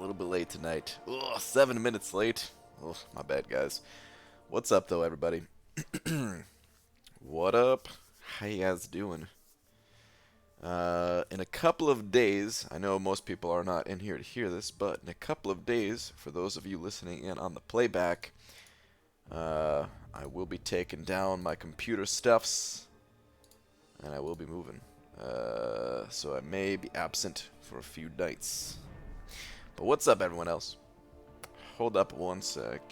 little bit late tonight. Ugh, 7 minutes late. Oh, my bad, guys. What's up, though, everybody? What up? How you guys doing? In a couple of days, I know most people are not in here to hear this, but in a couple of days, for those of you listening in on the playback, I will be taking down my computer stuffs, and I will be moving. So I may be absent for a few nights. But what's up, everyone else? Hold up one sec.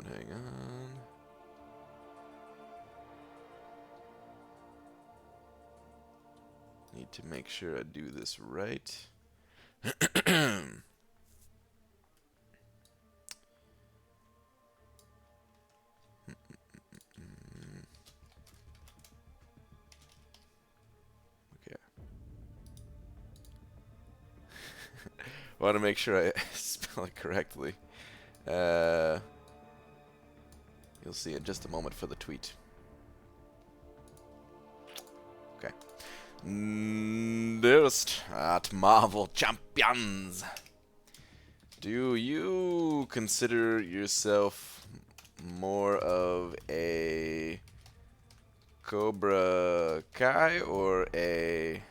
Hang on. Need to make sure I do this right. Okay. Want to make sure I spell it correctly. You'll see in just a moment for the tweet. Okay. Nearest at Marvel Champions. Do you consider yourself more of a Cobra Kai or a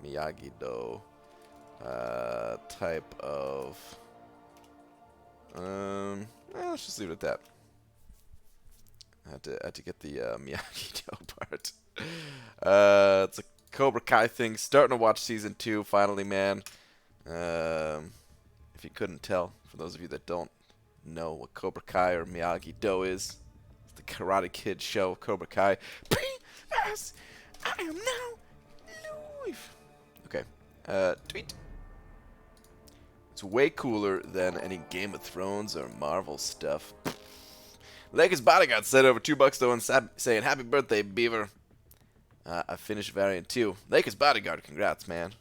Miyagi-Do type of... let's just leave it at that. I had to get the Miyagi-Do part. It's a Cobra Kai thing. Starting to watch season 2 finally, man. If you couldn't tell, for those of you that don't know what Cobra Kai or Miyagi-Do is, it's the Karate Kid show, Cobra Kai. P.S. I am now live. Okay. Tweet. It's way cooler than any Game of Thrones or Marvel stuff. Lakers Bodyguard said over $2 though and saying happy birthday, Beaver. I finished Variant 2. Lakers Bodyguard, congrats, man.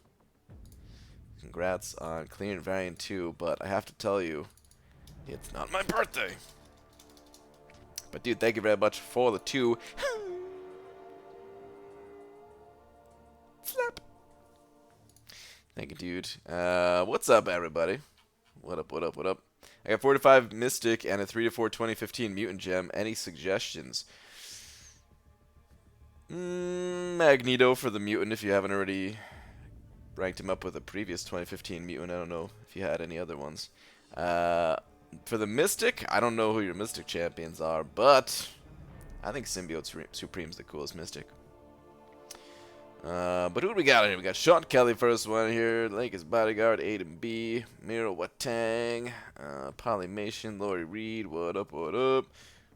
Congrats on clearing Variant 2, but I have to tell you, it's not my birthday. But dude, thank you very much for the 2. Slap. Thank you, dude. What's up, everybody? What up, what up, what up? I got 45 Mystic and a 3 to 4 2015 Mutant Gem. Any suggestions? Magneto for the Mutant if you haven't already ranked him up with a previous 2015 Mutant. I don't know if you had any other ones. For the Mystic, I don't know who your Mystic champions are, but I think Symbiote Supreme's the coolest Mystic. But who do we got here? We got Sean Kelly, first one here. Lakers Bodyguard, A to B. Miro Watang. Polymation, Lori Reed. What up, what up?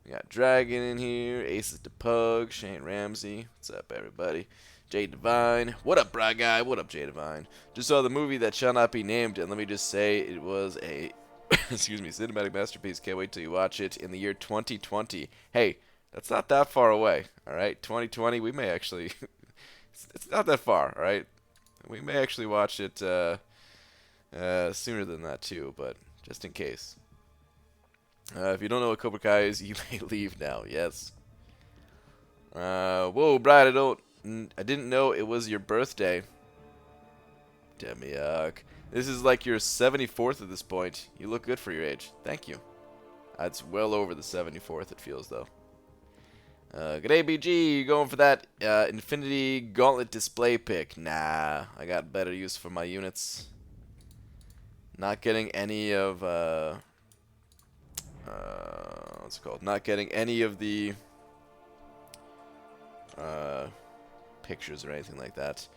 We got Dragon in here. Aces to Pug. Shane Ramsey. What's up, everybody? Jay Divine. What up, Bra Guy? What up, Jay Divine? Just saw the movie that shall not be named, and let me just say it was a excuse me, cinematic masterpiece. Can't wait till you watch it in the year 2020. Hey, that's not that far away, all right? 2020, we may actually... It's not that far, all right? We may actually watch it sooner than that, too, but just in case. If you don't know what Cobra Kai is, you may leave now, yes. Whoa, Brad, I didn't know it was your birthday. Demiak. This is like your 74th at this point. You look good for your age. Thank you. That's well over the 74th, it feels, though. Good ABG, you going for that Infinity Gauntlet display pick? Nah, I got better use for my units. Not getting any of, what's it called? Not getting any of the pictures or anything like that.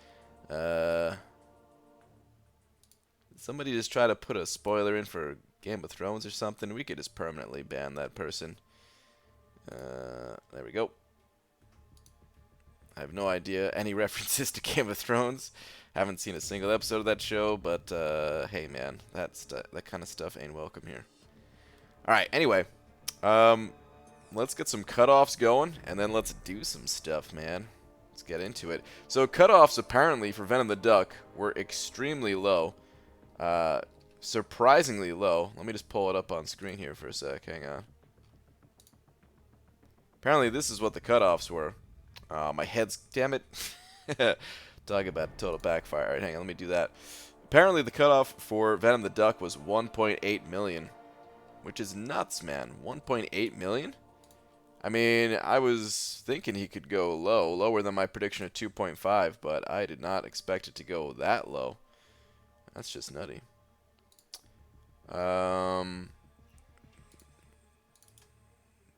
Somebody just try to put a spoiler in for Game of Thrones or something. We could just permanently ban that person. There we go. I have no idea any references to Game of Thrones. Haven't seen a single episode of that show, but hey, man, that kind of stuff ain't welcome here. All right. Anyway, let's get some cutoffs going, and then let's do some stuff, man. Let's get into it. So cutoffs apparently for Venom the Duck were extremely low. Surprisingly low. Let me just pull it up on screen here for a sec. Hang on. Apparently this is what the cutoffs were. My head's... Damn it. Talk about total backfire. Alright, hang on. Let me do that. Apparently the cutoff for Venom the Duck was 1.8 million. Which is nuts, man. 1.8 million? I mean, I was thinking he could go low. Lower than my prediction of 2.5. But I did not expect it to go that low. That's just nutty.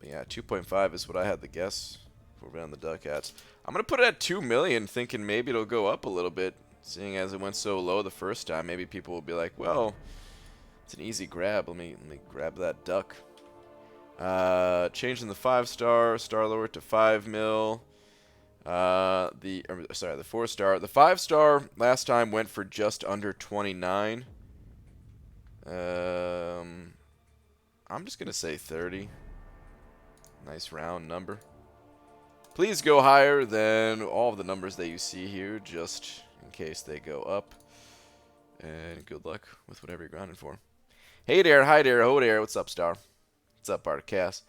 Yeah, 2.5 is what I had the guess for Venom the Duck at. I'm going to put it at 2 million, thinking maybe it'll go up a little bit. Seeing as it went so low the first time, maybe people will be like, well, it's an easy grab. Let me grab that duck. Changing the 5-star StarLord to 5 mil. The 4-star. The 5-star last time went for just under 29. I'm just gonna say 30. Nice round number. Please go higher than all of the numbers that you see here, just in case they go up. And good luck with whatever you're grinding for. Hey there, hi there, ho there. What's up, Star? What's up, Bartcast?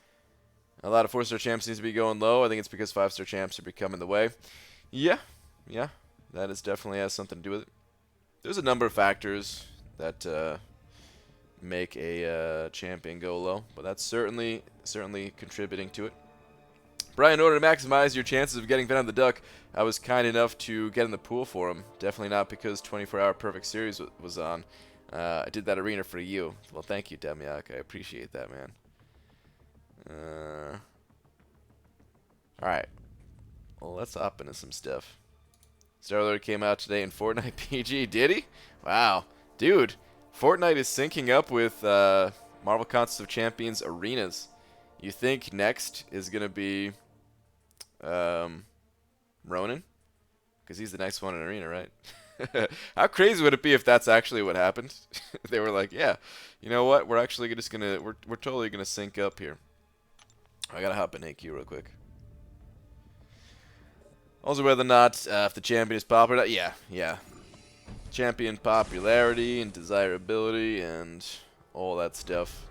A lot of 4-star champs seems to be going low. I think it's because 5-star champs are becoming the way. Yeah, that is definitely has something to do with it. There's a number of factors that make a champion go low, but that's certainly contributing to it. Brian, in order to maximize your chances of getting Venom the Duck, I was kind enough to get in the pool for him. Definitely not because 24-hour Perfect Series was on. I did that arena for you. Well, thank you, Demiak. I appreciate that, man. Alright. Well, let's hop into some stuff. StarLord came out today in Fortnite PG. Did he? Wow. Dude, Fortnite is syncing up with Marvel Contest of Champions arenas. You think next is going to be Ronan? Because he's the next one in arena, right? How crazy would it be if that's actually what happened? They were like, yeah, you know what? We're actually just going to, we're totally going to sync up here. I got to hop in AQ real quick. Also, whether or not if the champion is popular, yeah. Champion popularity and desirability and all that stuff.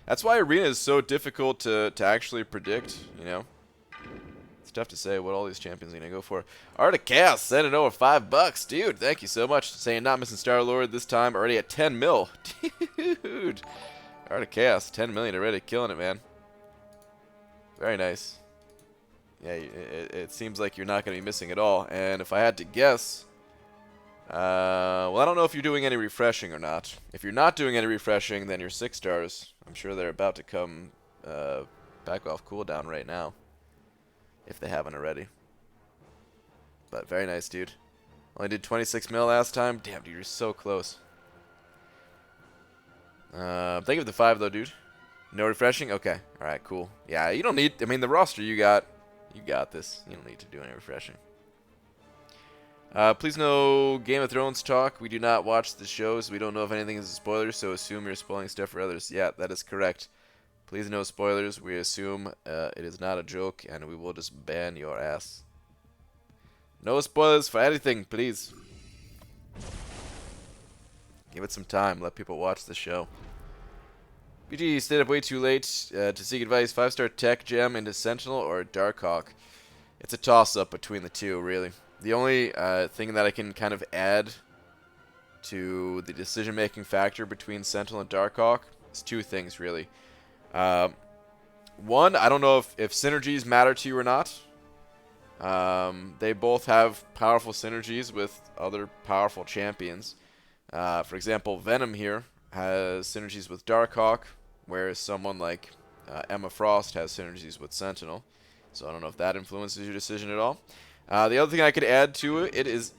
That's why arena is so difficult to actually predict, you know. It's tough to say what all these champions are going to go for. Art of Chaos, sending over $5. Dude, thank you so much. Saying not missing StarLord this time, already at 10 mil. Dude. Art of Chaos, 10 million already. Killing it, man. Very nice. Yeah, it seems like you're not going to be missing at all. And if I had to guess, well, I don't know if you're doing any refreshing or not. If you're not doing any refreshing, then your 6 stars, I'm sure they're about to come back off cooldown right now, if they haven't already. But very nice, dude. Only did 26 mil last time. Damn, dude, you're so close. Thank you for the 5, though, dude. No refreshing? Okay. All right, cool. Yeah, you don't need... I mean, the roster you got this. You don't need to do any refreshing. Please no Game of Thrones talk. We do not watch the shows. We don't know if anything is a spoiler, so assume you're spoiling stuff for others. Yeah, that is correct. Please no spoilers. We assume it is not a joke, and we will just ban your ass. No spoilers for anything, please. Give it some time. Let people watch the show. BG stayed up way too late to seek advice. 5-star tech gem into Sentinel or Darkhawk. It's a toss-up between the two, really. The only thing that I can kind of add to the decision-making factor between Sentinel and Darkhawk is 2 things, really. One, I don't know if synergies matter to you or not. They both have powerful synergies with other powerful champions. For example, Venom here has synergies with Darkhawk, whereas someone like Emma Frost has synergies with Sentinel. So I don't know if that influences your decision at all. The other thing I could add to it is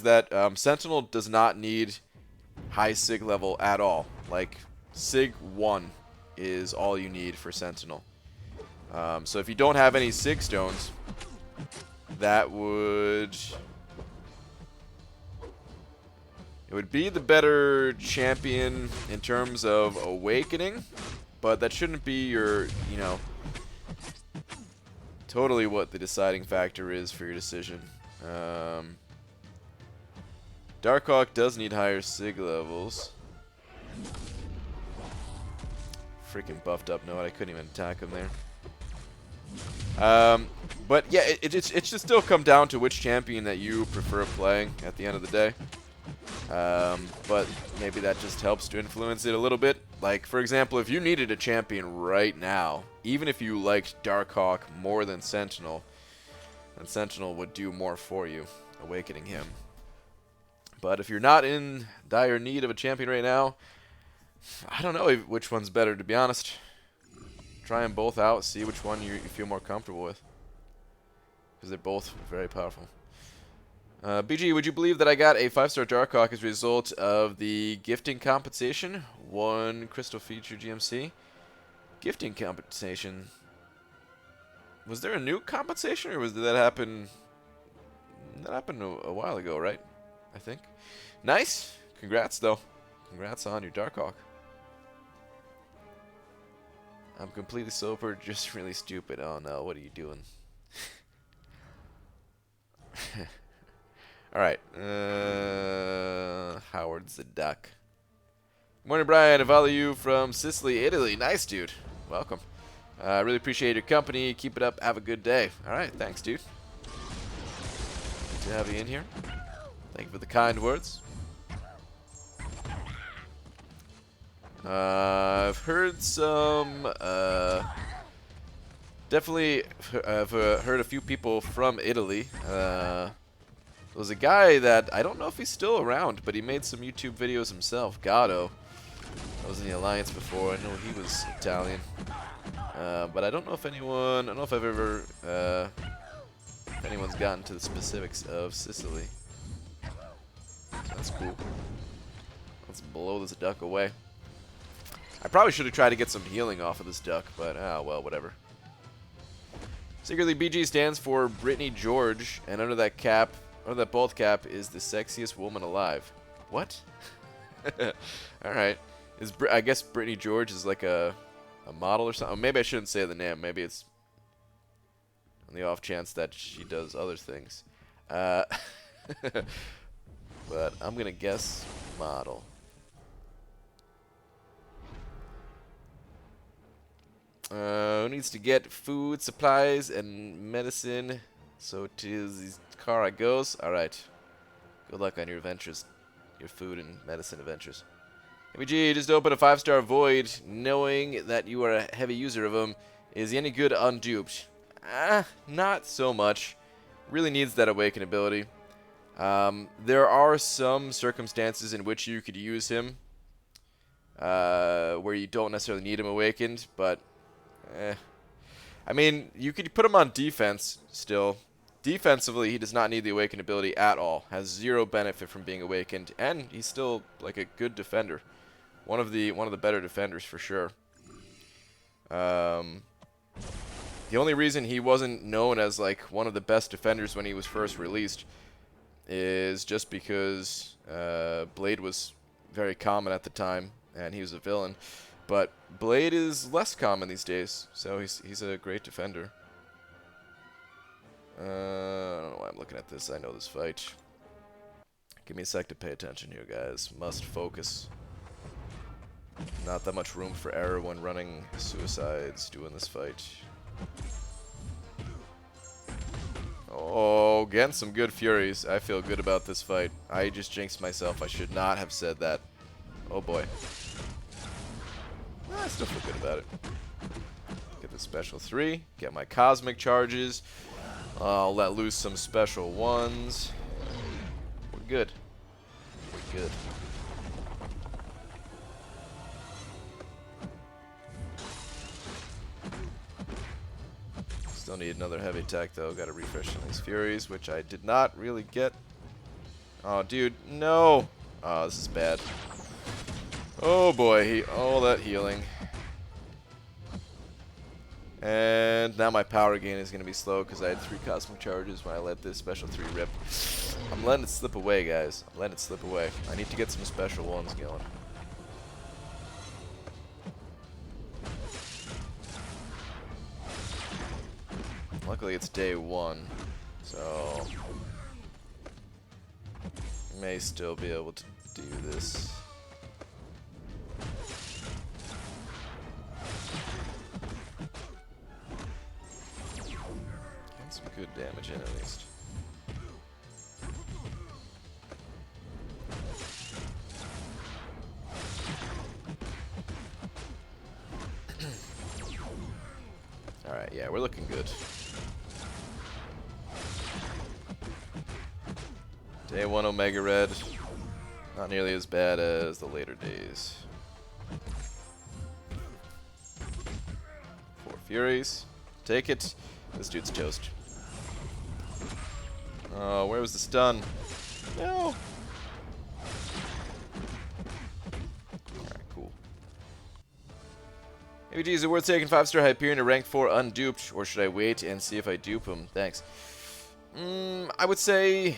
that Sentinel does not need high Sig level at all. Like, Sig 1 is all you need for Sentinel. So if you don't have any Sig stones, that would... It would be the better champion in terms of awakening, but that shouldn't be your, you know, totally what the deciding factor is for your decision. Darkhawk does need higher sig levels. Freaking buffed up Note. I couldn't even attack him there. But yeah, it should still come down to which champion that you prefer playing at the end of the day. But maybe that just helps to influence it a little bit. Like, for example, if you needed a champion right now, even if you liked Darkhawk more than Sentinel, then Sentinel would do more for you, awakening him. But if you're not in dire need of a champion right now, I don't know which one's better, to be honest. Try them both out, see which one you feel more comfortable with. Because they're both very powerful. BG, would you believe that I got a 5-star Darkhawk as a result of the gifting compensation? 1 crystal feature GMC. Gifting compensation. Was there a new compensation, or did that happen? That happened a while ago, right? I think. Nice. Congrats, though. Congrats on your Darkhawk. I'm completely sober, just really stupid. Oh no, what are you doing? Alright. Howard's the Duck. Morning, Brian. I follow you from Sicily, Italy. Nice, dude. Welcome. I really appreciate your company. Keep it up. Have a good day. Alright, thanks, dude. Good to have you in here. Thank you for the kind words. I've heard some, definitely, I've heard a few people from Italy. There was a guy that, I don't know if he's still around, but he made some YouTube videos himself, Gatto. I was in the Alliance before, I know he was Italian. But I don't know if anyone, I don't know if I've ever, if anyone's gotten to the specifics of Sicily. So that's cool. Let's blow this duck away. I probably should have tried to get some healing off of this duck, but well, whatever. Secretly, BG stands for Brittany George, and under that cap, under that bald cap, is the sexiest woman alive. What? All right. I guess Brittany George is like a model or something. Maybe I shouldn't say the name. Maybe it's on the off chance that she does other things. But I'm gonna guess model. Who needs to get food, supplies, and medicine? So to the car I goes. Alright. Good luck on your adventures. Your food and medicine adventures. MG, just open a 5-star void, knowing that you are a heavy user of them. Is he any good unduped? Not so much. Really needs that awaken ability. There are some circumstances in which you could use him. Where you don't necessarily need him awakened, but I mean, you could put him on defense still. Defensively, he does not need the awaken ability at all. Has 0 benefit from being awakened, and he's still like a good defender. One of the better defenders for sure. The only reason he wasn't known as like one of the best defenders when he was first released is just because Blade was very common at the time, and he was a villain. But Blade is less common these days, so he's a great defender. I don't know why I'm looking at this. I know this fight. Give me a sec to pay attention here, guys. Must focus. Not that much room for error when running suicides doing this fight. Oh, getting some good furies. I feel good about this fight. I just jinxed myself. I should not have said that. Oh boy. I still feel good about it. Get the special 3. Get my cosmic charges. I'll let loose some special 1s. We're good. We're good. Still need another heavy attack though. Gotta refresh some of these furies, which I did not really get. Oh, dude, no! Oh, this is bad. Oh boy, all that healing. And now my power gain is going to be slow because I had 3 cosmic charges when I let this special 3 rip. I'm letting it slip away, guys. I'm letting it slip away. I need to get some special 1s going. Luckily it's day 1, so... may still be able to do this. Getting some good damage in at least. Alright, yeah, we're looking good. Day 1 Omega Red. Not nearly as bad as the later days. 4 Furies. Take it. This dude's toast. Oh, where was the stun? No! Alright, cool. AVG, is it worth taking 5-star Hyperion to rank 4 unduped, or should I wait and see if I dupe him? Thanks. I would say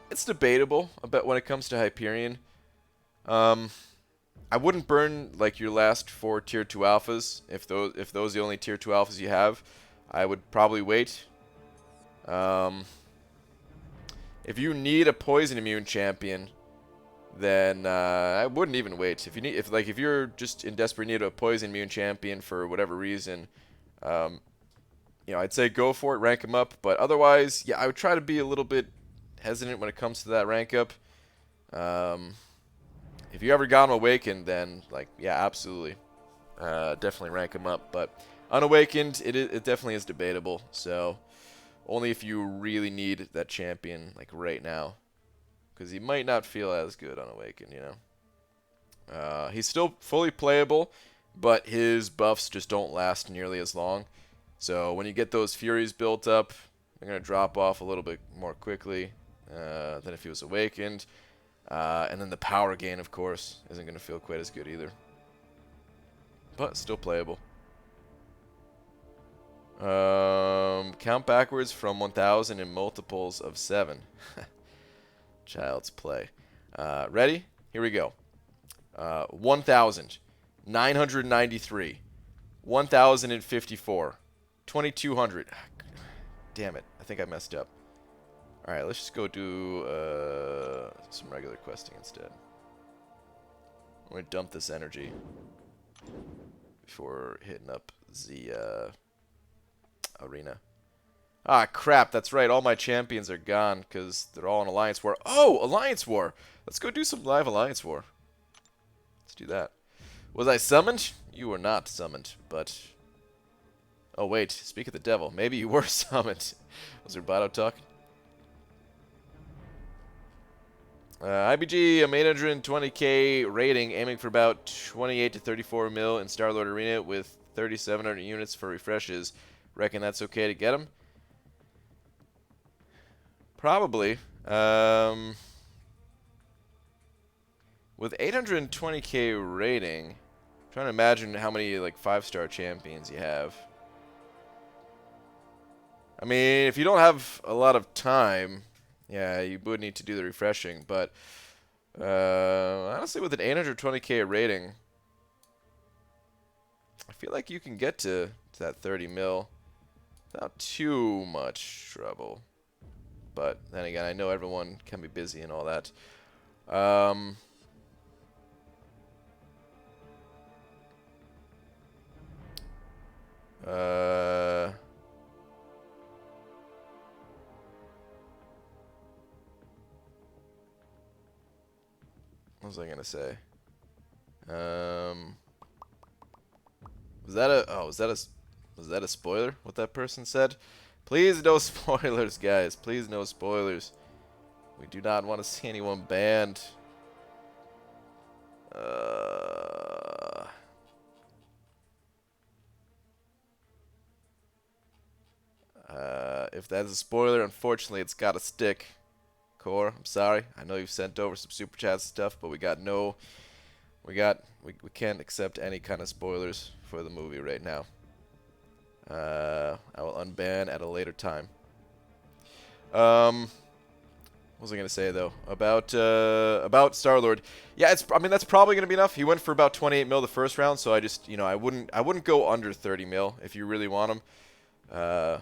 it's debatable about when it comes to Hyperion. I wouldn't burn like your last 4 tier 2 alphas if those are the only tier 2 alphas you have. I would probably wait. If you need a poison immune champion, then I wouldn't even wait. If you're just in desperate need of a poison immune champion for whatever reason, you know, I'd say go for it, rank him up. But otherwise, yeah, I would try to be a little bit hesitant when it comes to that rank up. If you ever got him awakened, then like yeah, absolutely, definitely rank him up. But unawakened, it definitely is debatable. So only if you really need that champion like right now, because he might not feel as good unawakened, you know. He's still fully playable, but his buffs just don't last nearly as long. So when you get those Furies built up, they're going to drop off a little bit more quickly than if he was awakened. And then the power gain, of course, isn't going to feel quite as good either. But still playable. Count backwards from 1,000 in multiples of 7. Child's play. Ready? Here we go. 1,000. 993. 1,054. 2,200. Damn it. I think I messed up. Alright, let's just go do some regular questing instead. I'm going to dump this energy before hitting up the arena. Ah, crap. That's right. All my champions are gone because they're all in Alliance War. Oh, Alliance War. Let's go do some live Alliance War. Let's do that. Was I summoned? You were not summoned, but... Oh, wait. Speak of the devil. Maybe you were summoned. Was Rubato talking? IBG, I'm 820k rating, aiming for about 28 to 34 mil in StarLord Arena with 3,700 units for refreshes. Reckon that's okay to get them? Probably. With 820k rating, I'm trying to imagine how many like 5-star champions you have. I mean, if you don't have a lot of time, yeah, you would need to do the refreshing. But honestly, with an 820k rating, I feel like you can get to that 30 mil without too much trouble. But then again, I know everyone can be busy and all that. What was I gonna say? Was that a spoiler? What that person said? Please no spoilers, guys. Please no spoilers. We do not want to see anyone banned. If that's a spoiler, unfortunately, it's got to stick. Core, I'm sorry. I know you've sent over some super chats and stuff, but we can't accept any kind of spoilers for the movie right now. I will unban at a later time. What was I gonna say though about StarLord? Yeah, I mean that's probably gonna be enough. He went for about 28 mil the first round, so I just I wouldn't go under 30 mil if you really want him. I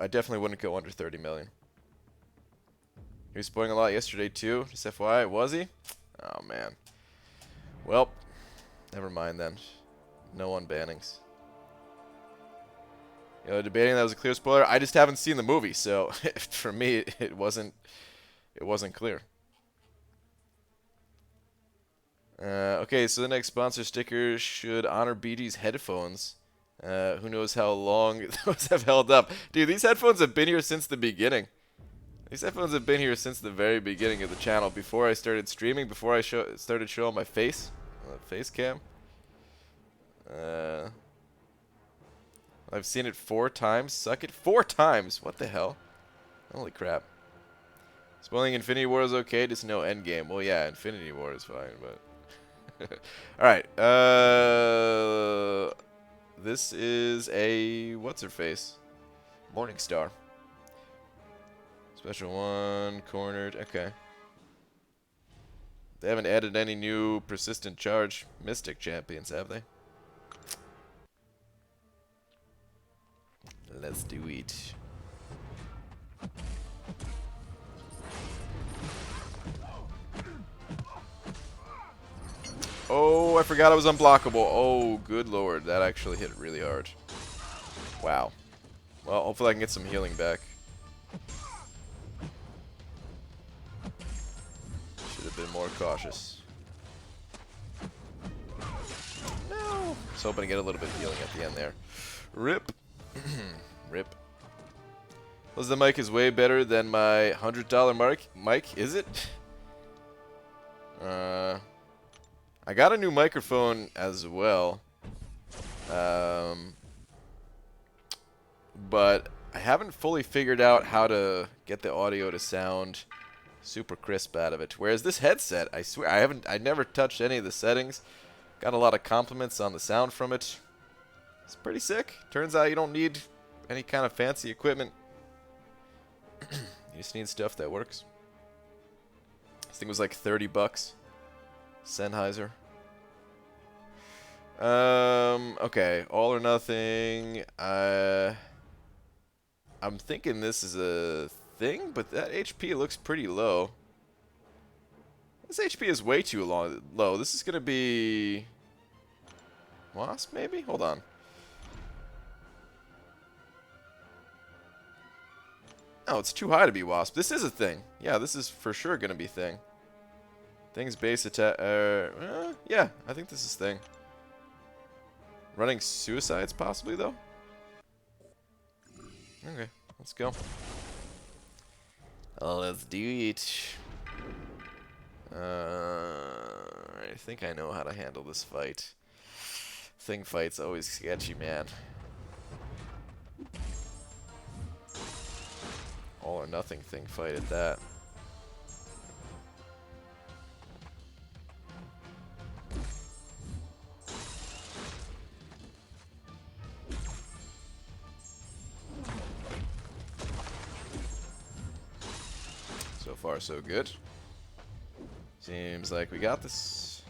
definitely wouldn't go under 30 million. He was spoiling a lot yesterday too. Just FYI, was he? Oh man. Well, never mind then. No unbannings. You know, debating that was a clear spoiler. I just haven't seen the movie, so for me, it wasn't clear. Okay, so the next sponsor sticker should honor BG's headphones. Who knows how long those have held up. Dude, these headphones have been here since the beginning. These headphones have been here since the very beginning of the channel. Before I started streaming, before I started showing my face. Face cam. I've seen it 4 times. Suck it. 4 times! What the hell? Holy crap. Spoiling Infinity War is okay, just no endgame. Well, yeah, Infinity War is fine, but... Alright, this is a... what's-her-face? Morningstar. Special one, cornered, okay. They haven't added any new persistent charge Mystic champions, have they? Let's do it. Oh, I forgot I was unblockable. Oh, good lord. That actually hit really hard. Wow. Well, hopefully I can get some healing back. Should have been more cautious. No. I was hoping to get a little bit of healing at the end there. Rip. Rip. Well, the mic is way better than my $100 mic, is it? I got a new microphone as well. But I haven't fully figured out how to get the audio to sound super crisp out of it. Whereas this headset, I swear, I never touched any of the settings. Got a lot of compliments on the sound from it. It's pretty sick. Turns out you don't need any kind of fancy equipment. You just need stuff that works. This thing was like 30 bucks. Sennheiser. Okay, all or nothing. I'm thinking this is a thing, but that HP looks pretty low. This HP is way too low. This is gonna be... Wasp, maybe? Hold on. No, it's too high to be Wasp. This is a thing. Yeah, this is for sure gonna be thing. Thing's base attack. Yeah, I think this is thing. Running suicides, possibly, though? Okay, let's go. Let's do it. I think I know how to handle this fight. Thing fight's always sketchy, man. All or nothing thing fight at that. So far, so good. Seems like we got this.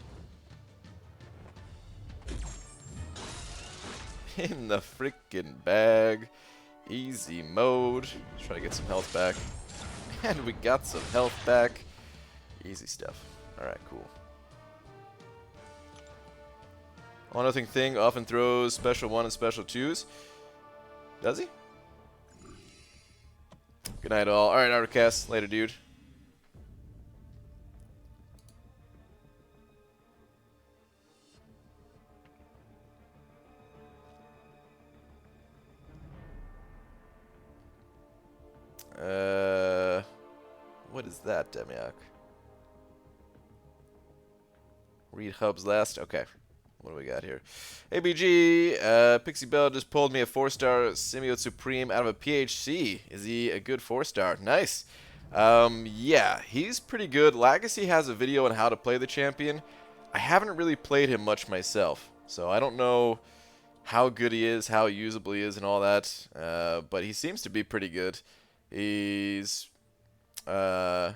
In the freaking bag. Easy mode. Let's try to get some health back. And we got some health back. Easy stuff. Alright, cool. All or nothing thing often throws special 1 and special 2s. Does he? Good night, all. Alright, Outcast. Later, dude. What is that, Demiak? Read hubs last. Okay. What do we got here? ABG, Pixie Bell just pulled me a 4-star Symbiote Supreme out of a PHC. Is he a good 4-star? Nice. Yeah, he's pretty good. Legacy has a video on how to play the champion. I haven't really played him much myself, so I don't know how good he is, how usable he is, and all that. But he seems to be pretty good. He's... I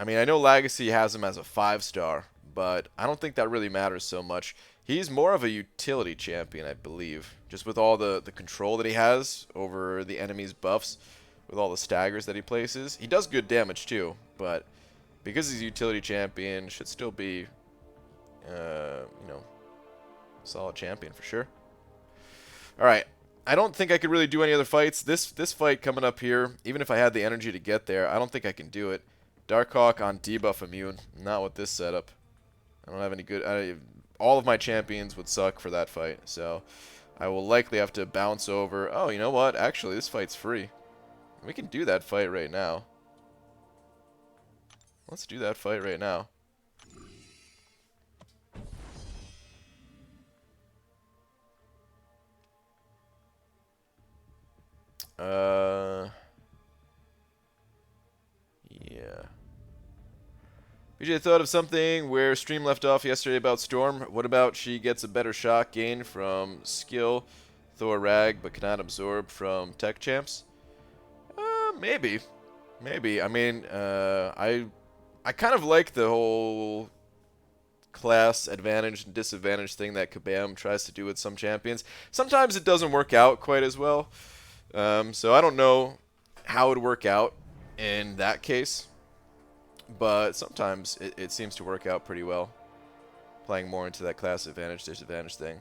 mean, I know Legacy has him as a 5-star, but I don't think that really matters so much. He's more of a utility champion, I believe, just with all the control that he has over the enemy's buffs, with all the staggers that he places. He does good damage too, but because he's a utility champion, should still be, you know, solid champion for sure. All right. I don't think I could really do any other fights. This fight coming up here, even if I had the energy to get there, I don't think I can do it. Darkhawk on debuff immune. Not with this setup. I don't have any good... all of my champions would suck for that fight, so I will likely have to bounce over. Oh, you know what? Actually, this fight's free. We can do that fight right now. Let's do that fight right now. Yeah. BJ thought of something where stream left off yesterday about Storm. What about she gets a better shot gain from skill, Thor Rag, but cannot absorb from tech champs? Maybe. Maybe. I mean, I kind of like the whole class advantage and disadvantage thing that Kabam tries to do with some champions. Sometimes it doesn't work out quite as well. So I don't know how it would work out in that case. But sometimes it seems to work out pretty well. Playing more into that class advantage, disadvantage thing.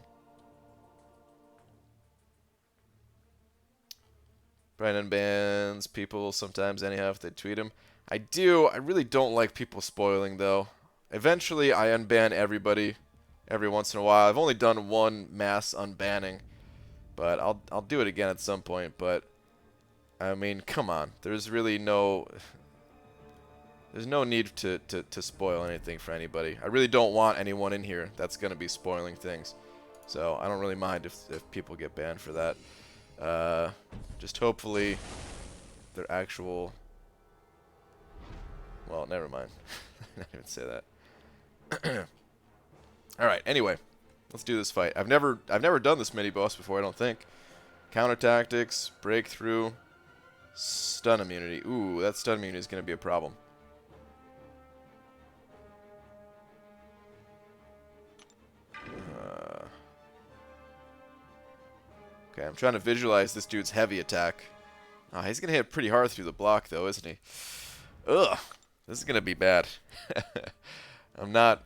Brian unbans people sometimes anyhow if they tweet him. I do. I really don't like people spoiling though. Eventually I unban everybody every once in a while. I've only done one mass unbanning. But I'll do it again at some point. But I mean, come on. There's really no... There's no need to spoil anything for anybody. I really don't want anyone in here that's going to be spoiling things. So I don't really mind if people get banned for that. Just hopefully their actual... Well, never mind. I didn't even say that. Alright, anyway. Let's do this fight. I've never done this mini-boss before, I don't think. Counter tactics, breakthrough, stun immunity. Ooh, that stun immunity is going to be a problem. Okay, I'm trying to visualize this dude's heavy attack. Oh, he's going to hit pretty hard through the block, though, isn't he? Ugh. This is going to be bad. I'm not...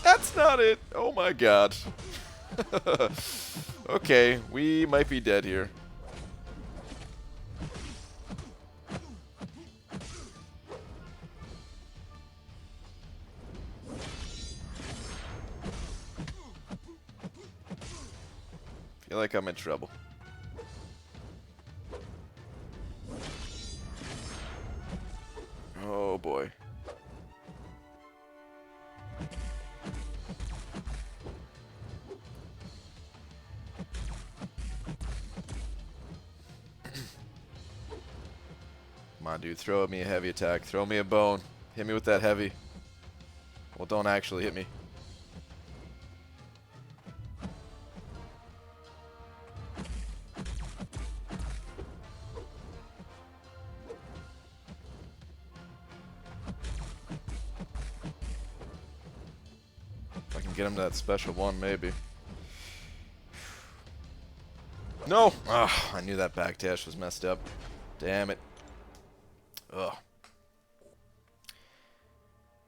That's not it! Oh my god. Okay, we might be dead here. Feel like I'm in trouble. Oh boy. Come on, dude. Throw at me a heavy attack. Throw me a bone. Hit me with that heavy. Well, don't actually hit me. If I can get him to that special one, maybe. No! Oh, I knew that backdash was messed up. Damn it. Ugh.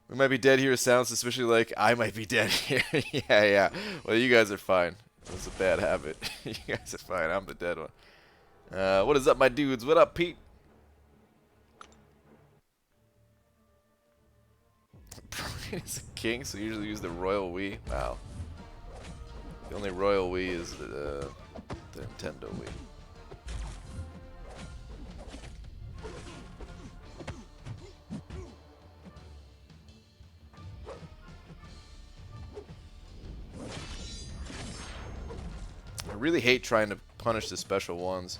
We might be dead here sounds especially like I might be dead here. Yeah. Well, you guys are fine. That's a bad habit. You guys are fine. I'm the dead one. What is up, my dudes? What up, Pete? Brian is a king, so usually use the royal Wii. Wow. The only royal Wii is the Nintendo Wii. I really hate trying to punish the special ones.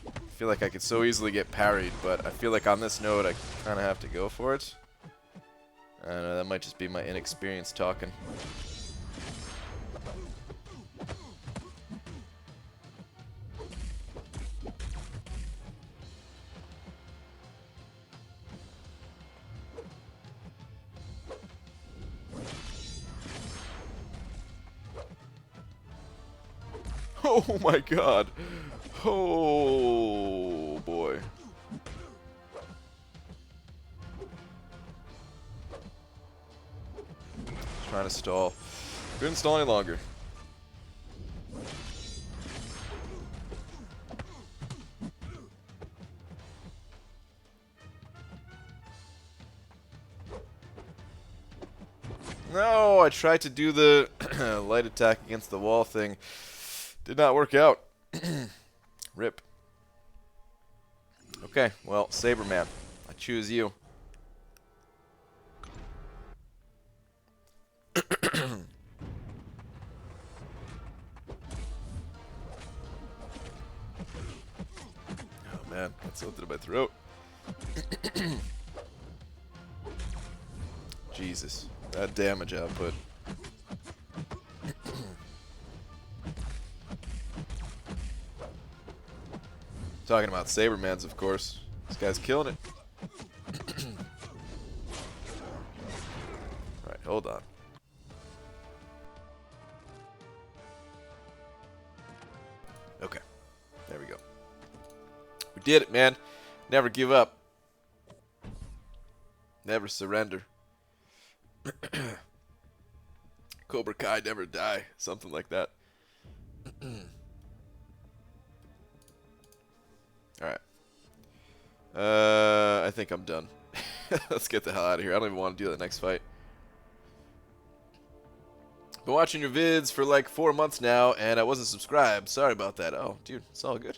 I feel like I could so easily get parried, but I feel like on this node I kind of have to go for it. I don't know, that might just be my inexperience talking. Oh my god. Oh boy. Trying to stall. Couldn't stall any longer. No, I tried to do the light attack against the wall thing. Did not work out. Rip. Okay, well, Saberman, I choose you. Oh man, that's something in my throat. Jesus, that damage output. Talking about Sabermans, of course. This guy's killing it. Alright, hold on. Okay, there we go. We did it, man. Never give up. Never surrender. Cobra Kai never die. Something like that. Alright. I think I'm done. Let's get the hell out of here. I don't even want to do the next fight. Been watching your vids for like 4 months now, and I wasn't subscribed. Sorry about that. Oh, dude, it's all good.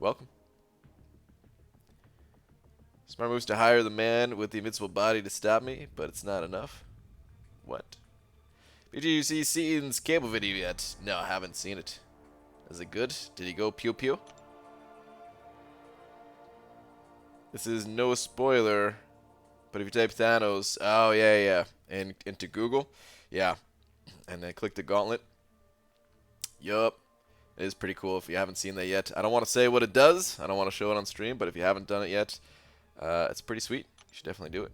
Welcome. Smart moves to hire the man with the invincible body to stop me, but it's not enough. What? Did you see Seaton's cable video yet? No, I haven't seen it. Is it good? Did he go pew pew? This is no spoiler, but if you type Thanos, oh yeah, into Google, yeah, and then click the gauntlet. Yup, it is pretty cool if you haven't seen that yet. I don't want to say what it does. I don't want to show it on stream, but if you haven't done it yet, it's pretty sweet. You should definitely do it.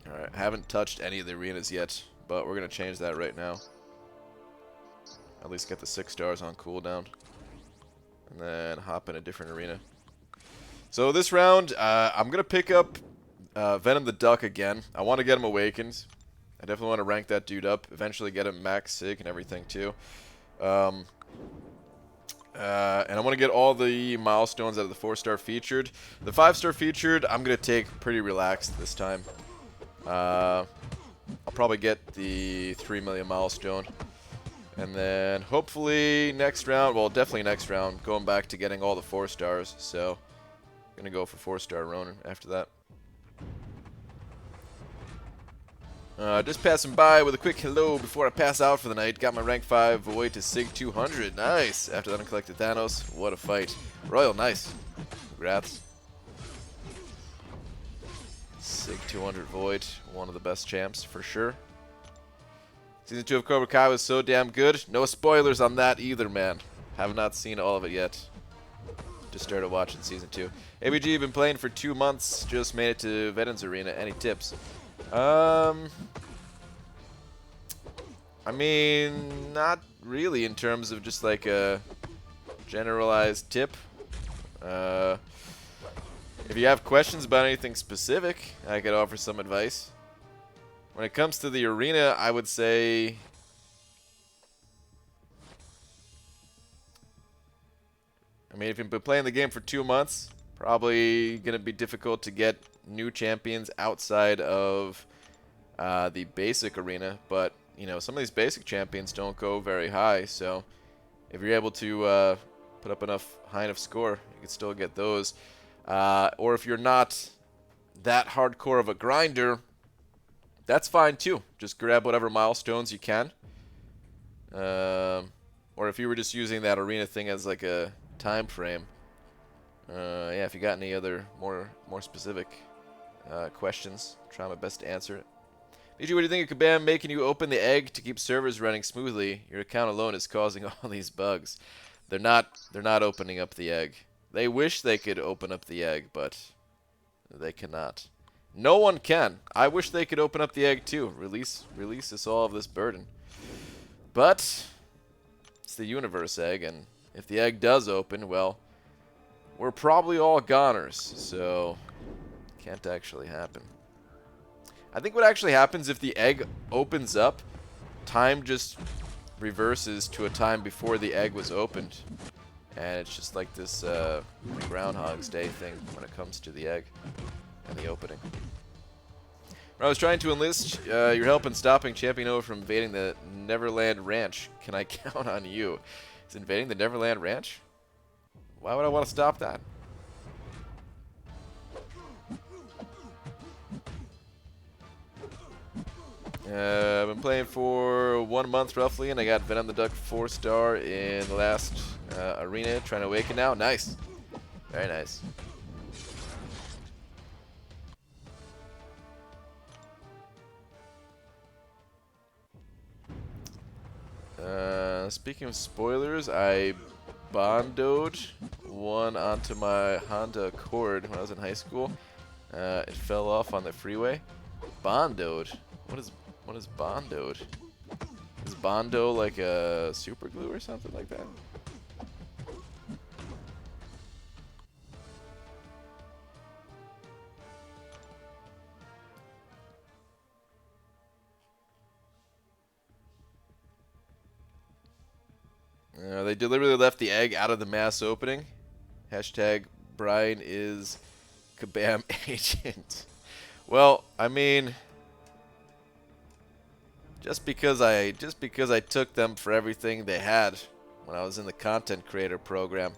Alright, I haven't touched any of the arenas yet, but we're going to change that right now. At least get the 6 stars on cooldown. And then hop in a different arena. So this round, I'm going to pick up Venom the Duck again. I want to get him awakened. I definitely want to rank that dude up. Eventually get him max sig and everything too. And I want to get all the milestones out of the 4-star featured. The 5-star featured, I'm going to take pretty relaxed this time. I'll probably get the 3 million milestone. And then hopefully next round, well definitely next round, going back to getting all the 4 stars. So, going to go for 4-star Ronin after that. Just passing by with a quick hello before I pass out for the night. Got my rank 5 Void to Sig 200. Nice. After that I collected Thanos. What a fight. Royal, nice. Congrats. Sig 200 Void. One of the best champs for sure. Season 2 of Cobra Kai was so damn good. No spoilers on that either, man. Have not seen all of it yet. Just started watching Season 2. ABG, been playing for 2 months. Just made it to Veterans Arena. Any tips? I mean, not really in terms of just like a generalized tip. If you have questions about anything specific, I could offer some advice. When it comes to the arena, I would say if you've been playing the game for 2 months, probably going to be difficult to get new champions outside of the basic arena. But, you know, some of these basic champions don't go very high. So if you're able to put up high enough score, you can still get those. Or if you're not that hardcore of a grinder, that's fine too. Just grab whatever milestones you can. Or if you were just using that arena thing as like a time frame. Yeah, if you got any other more specific questions, try my best to answer it. BG, what do you think of Kabam making you open the egg to keep servers running smoothly? Your account alone is causing all these bugs. They're not opening up the egg. They wish they could open up the egg, but they cannot. No one can. I wish they could open up the egg too. Release us all of this burden. But it's the universe egg, and if the egg does open, well, we're probably all goners, so can't actually happen. I think what actually happens if the egg opens up, time just reverses to a time before the egg was opened. And it's just like this Groundhog's Day thing when it comes to the egg and the opening. When I was trying to enlist your help in stopping Champion O from invading the Neverland Ranch, can I count on you? Is invading the Neverland Ranch? Why would I want to stop that? I've been playing for 1 month roughly, and I got Venom the Duck 4-star in the last arena, trying to awaken now. Nice. Very nice. Speaking of spoilers, I bondoed one onto my Honda Accord when I was in high school. It fell off on the freeway. Bondoed? What is bondoed? Is Bondo like a super glue or something like that? They deliberately left the egg out of the mass opening. Hashtag Brian is Kabam agent. Well, I mean, just because I took them for everything they had when I was in the content creator program,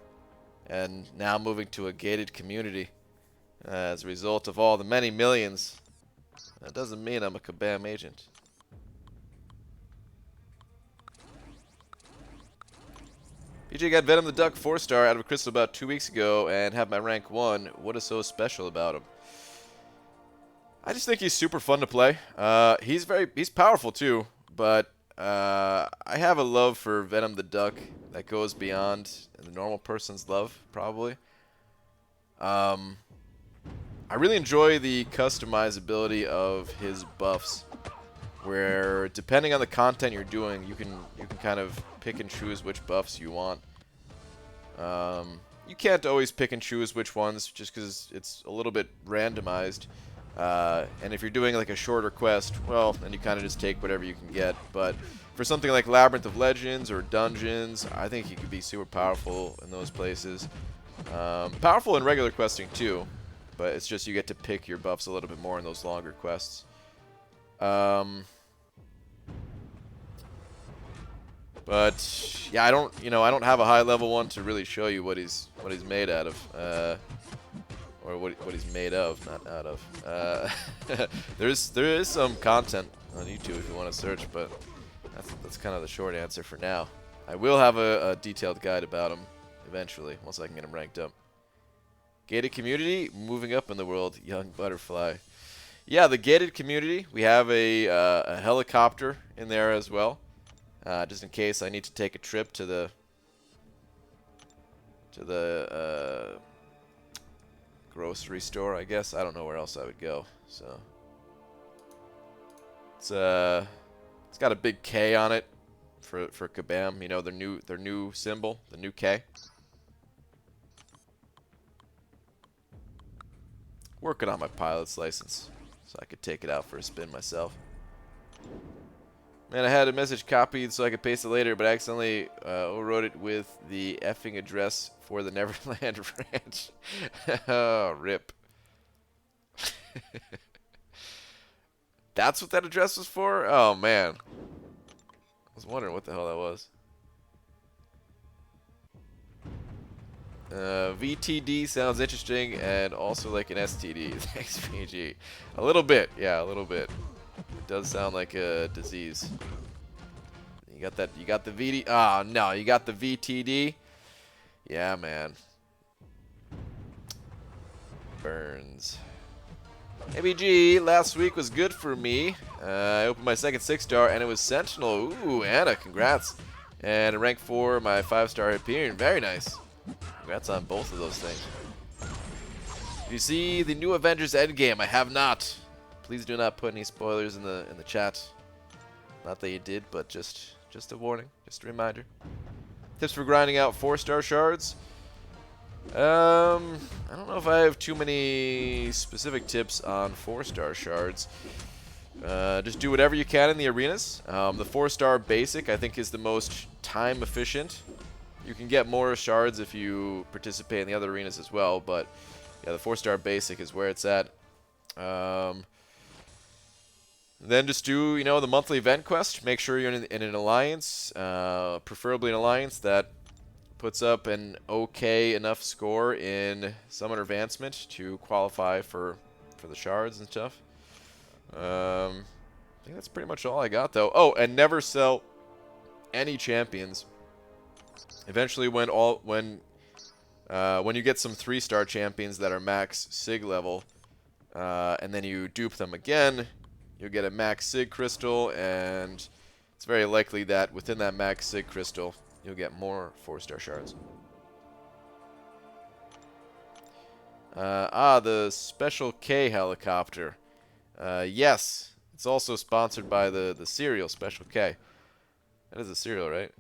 and now moving to a gated community as a result of all the many millions, that doesn't mean I'm a Kabam agent. PJ got Venom the Duck 4-star out of a crystal about 2 weeks ago and have my rank 1. What is so special about him? I just think he's super fun to play. He's powerful too, but I have a love for Venom the Duck that goes beyond the normal person's love, probably. I really enjoy the customizability of his buffs, where depending on the content you're doing, you can kind of pick and choose which buffs you want. You can't always pick and choose which ones, just because it's a little bit randomized. And if you're doing like a shorter quest, well, then you kind of just take whatever you can get. But for something like Labyrinth of Legends or Dungeons, I think he could be super powerful in those places. Powerful in regular questing too, but it's just you get to pick your buffs a little bit more in those longer quests. But yeah, I don't have a high level one to really show you what he's made out of, or what he's made of, not out of. There is some content on YouTube if you want to search, but that's kind of the short answer for now. I will have a detailed guide about him eventually once I can get him ranked up. Gated community, moving up in the world, young butterfly. Yeah, the gated community. We have a helicopter in there as well. Just in case I need to take a trip to the grocery store, I guess. I don't know where else I would go. So it's got a big K on it for Kabam. You know, their new symbol, the new K. Working on my pilot's license so I could take it out for a spin myself. Man, I had a message copied so I could paste it later, but I accidentally overwrote it with the effing address for the Neverland Ranch. Oh, rip. That's what that address was for? Oh, man. I was wondering what the hell that was. VTD sounds interesting and also like an STD. Thanks, PG. A little bit. Yeah, a little bit. It does sound like a disease. You got that? You got the VD? Ah, no, you got the VTD? Yeah, man. Burns. ABG, last week was good for me. I opened my second 6-star and it was Sentinel. Ooh, Anna, congrats. And a rank 4, my 5-star Hyperion. Very nice. Congrats on both of those things. Did you see the new Avengers Endgame? I have not. Please do not put any spoilers in the chat. Not that you did, but just a warning, just a reminder. Tips for grinding out 4-star shards. I don't know if I have too many specific tips on 4-star shards. Just do whatever you can in the arenas. The 4-star basic, I think, is the most time efficient. You can get more shards if you participate in the other arenas as well, but yeah, the 4-star basic is where it's at. Then just do, the monthly event quest. Make sure you're in an alliance, preferably an alliance that puts up an okay enough score in Summoner Advancement to qualify for the shards and stuff. I think that's pretty much all I got, though. Oh, and never sell any champions. Eventually, when you get some 3-star champions that are max Sig level, and then you dupe them again, you'll get a max Sig crystal, and it's very likely that within that max Sig crystal, you'll get more 4-star shards. The Special K helicopter. Yes, it's also sponsored by the cereal Special K. That is a cereal, right?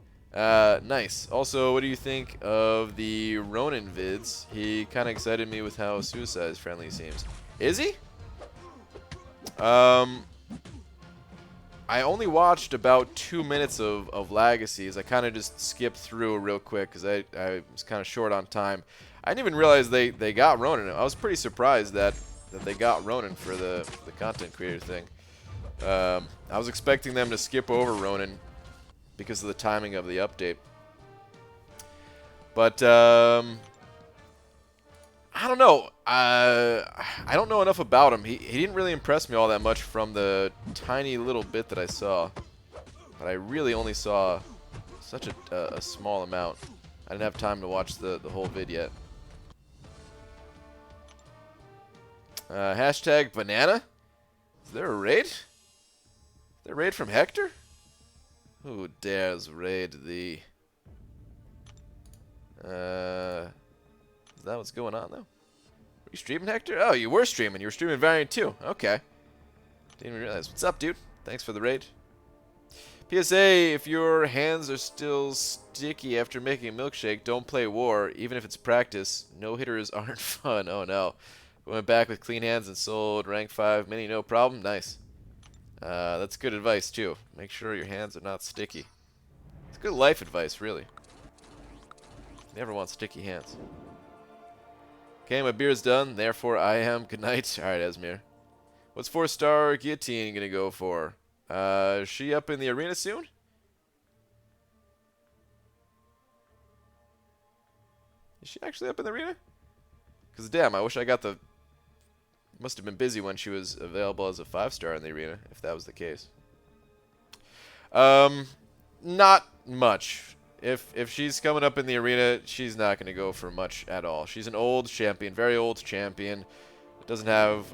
Nice. Also, what do you think of the Ronin vids? He kind of excited me with how suicide friendly he seems. Is he? I only watched about 2 minutes of Legacies. I kind of just skipped through real quick because I was kind of short on time. I didn't even realize they got Ronin. I was pretty surprised that they got Ronin for the content creator thing. I was expecting them to skip over Ronin because of the timing of the update. But I don't know. I don't know enough about him. He didn't really impress me all that much from the tiny little bit that I saw. But I really only saw such a small amount. I didn't have time to watch the whole vid yet. Hashtag banana? Is there a raid? Is there a raid from Hector? Who dares raid the... Is that what's going on, though? Were you streaming, Hector? Oh, you were streaming. You were streaming Variant 2. Okay. Didn't even realize. What's up, dude? Thanks for the raid. PSA, if your hands are still sticky after making a milkshake, don't play war, even if it's practice. No-hitters aren't fun. Oh, no. Went back with clean hands and sold rank 5 mini, no problem. Nice. That's good advice, too. Make sure your hands are not sticky. It's good life advice, really. Never want sticky hands. Okay, my beer's done, therefore I am. Good night. Alright, Esmir. What's 4-star Guillotine gonna go for? Is she up in the arena soon? Is she actually up in the arena? Because, damn, I wish I got the... Must have been busy when she was available as a 5-star in the arena, if that was the case. Not much. If she's coming up in the arena, she's not going to go for much at all. She's an old champion, very old champion. Doesn't have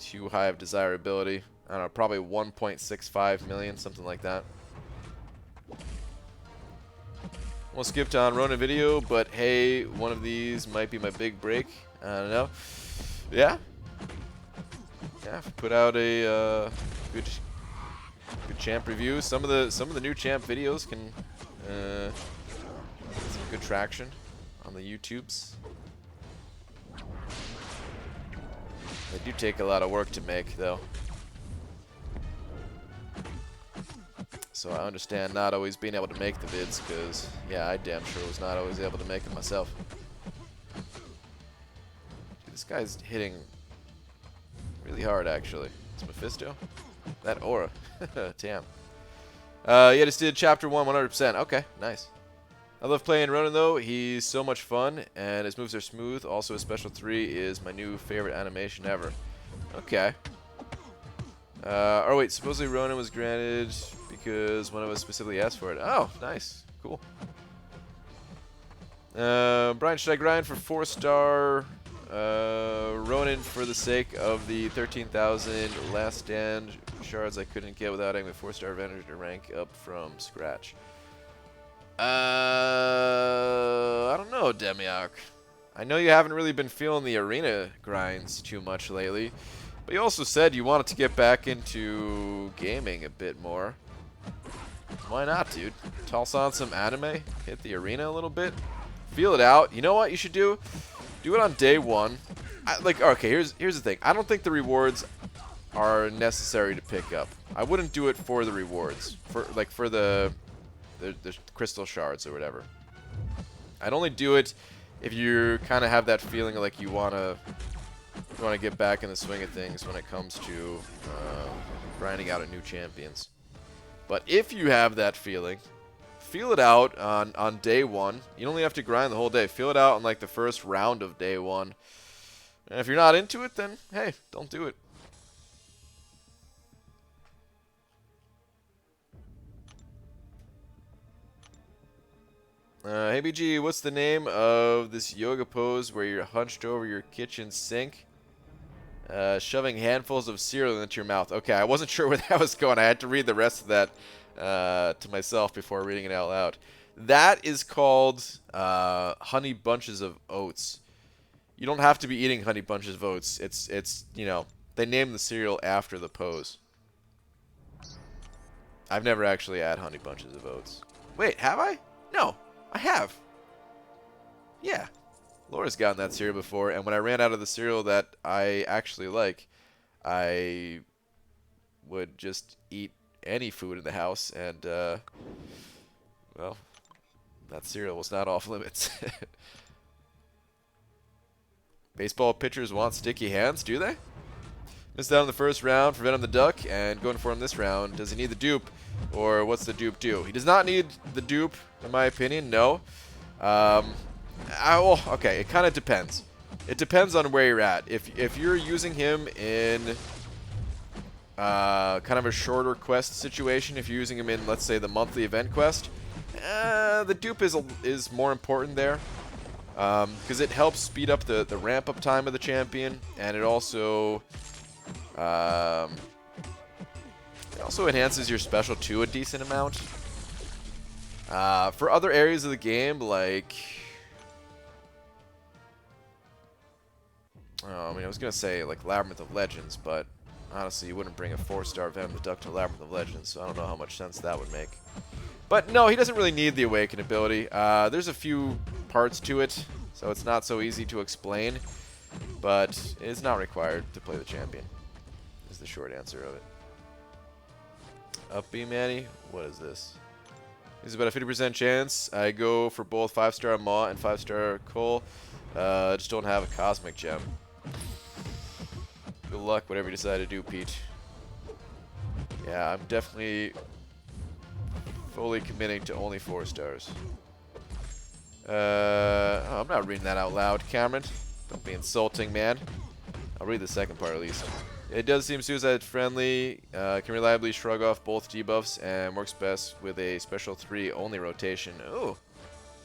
too high of desirability. I don't know, probably 1.65 million, something like that. We'll skip on Ronin video, but hey, one of these might be my big break. I don't know. Yeah. Yeah, put out a good champ review. Some of the new champ videos can get some good traction on the YouTubes. They do take a lot of work to make, though. So I understand not always being able to make the vids, because, yeah, I damn sure was not always able to make them myself. Dude, this guy's hitting really hard, actually. It's Mephisto? That aura. Damn. Yeah, just did Chapter 1 100%. Okay, nice. I love playing Ronin, though. He's so much fun, and his moves are smooth. Also, his Special 3 is my new favorite animation ever. Okay. Oh, wait. Supposedly Ronin was granted because one of us specifically asked for it. Oh, nice. Cool. Brian, should I grind for 4-star Ronin for the sake of the 13,000 last stand shards I couldn't get without having a 4-star advantage to rank up from scratch? I don't know, Demiarch. I know you haven't really been feeling the arena grinds too much lately, but you also said you wanted to get back into gaming a bit more. Why not, dude? Toss on some anime, hit the arena a little bit, feel it out. You know what you should do? Do it on day one. Okay, here's the thing. I don't think the rewards are necessary to pick up. I wouldn't do it for the rewards, for the crystal shards or whatever. I'd only do it if you kind of have that feeling like you wanna get back in the swing of things when it comes to grinding out at new champions. But if you have that feeling, feel it out on day one. You don't only have to grind the whole day. Feel it out on like the first round of day one. And if you're not into it, then hey, don't do it. Hey BG, what's the name of this yoga pose where you're hunched over your kitchen sink, shoving handfuls of cereal into your mouth? Okay, I wasn't sure where that was going. I had to read the rest of that to myself before reading it out loud. That is called honey bunches of oats. You don't have to be eating honey bunches of oats. It's you know, they named the cereal after the pose. I've never actually had honey bunches of oats. Wait, have I? No, I have. Yeah, Laura's gotten that cereal before, and when I ran out of the cereal that I actually like, I would just eat any food in the house, and well, that cereal was not off limits. Baseball pitchers want sticky hands, do they? Missed out on the first round for Venom the Duck, and going for him this round. Does he need the dupe, or what's the dupe do? He does not need the dupe, in my opinion, no. Okay, it kind of depends. It depends on where you're at. If you're using him in kind of a shorter quest situation, if you're using him in, let's say, the monthly event quest, the dupe is more important there. Because it helps speed up the ramp-up time of the champion, and it also enhances your special to a decent amount. For other areas of the game, like... I mean, I was going to say, like, Labyrinth of Legends, but honestly, you wouldn't bring a 4-star Venom the Duck to Labyrinth of Legends, so I don't know how much sense that would make. But no, he doesn't really need the Awaken ability. There's a few parts to it, so it's not so easy to explain, but it's not required to play the champion, is the short answer of it. Up B, Manny? What is this? There's about a 50% chance I go for both 5-star Maw and 5-star Cole. I just don't have a Cosmic Gem. Good luck, whatever you decide to do, Pete. Yeah, I'm definitely fully committing to only 4 stars. I'm not reading that out loud, Cameron. Don't be insulting, man. I'll read the second part at least. It does seem suicide friendly, can reliably shrug off both debuffs, and works best with a special 3 only rotation. Oh,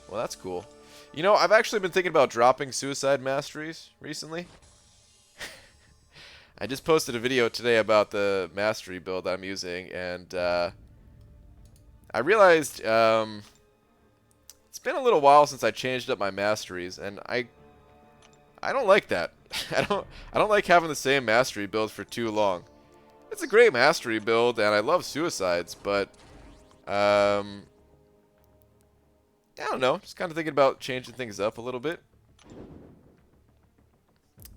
well that's cool. You know, I've actually been thinking about dropping suicide masteries recently. I just posted a video today about the mastery build I'm using, and I realized it's been a little while since I changed up my masteries, and I don't like that. I don't like having the same mastery build for too long. It's a great mastery build, and I love suicides, but I don't know. Just kind of thinking about changing things up a little bit.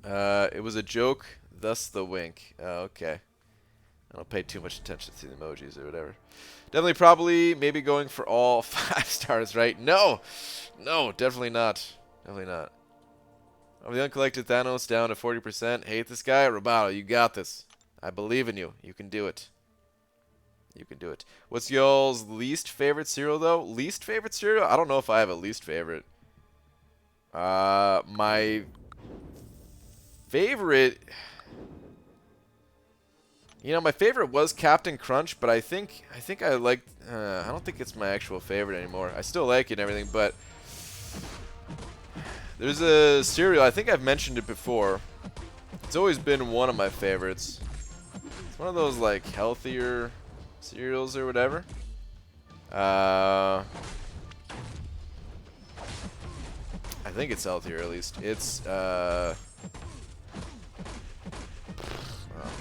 It was a joke, thus the wink. Okay. I don't pay too much attention to the emojis or whatever. Definitely, probably, maybe going for all 5 stars, right? No! No, definitely not. Definitely not. Over the uncollected Thanos down to 40%. Hate this guy? Roboto, you got this. I believe in you. You can do it. You can do it. What's y'all's least favorite cereal, though? Least favorite cereal? I don't know if I have a least favorite. My favorite... You know, my favorite was Captain Crunch, but I think I liked... I don't think it's my actual favorite anymore. I still like it and everything, but... There's a cereal, I think I've mentioned it before. It's always been one of my favorites. It's one of those, like, healthier cereals or whatever. I I think it's L tier at least. It's oh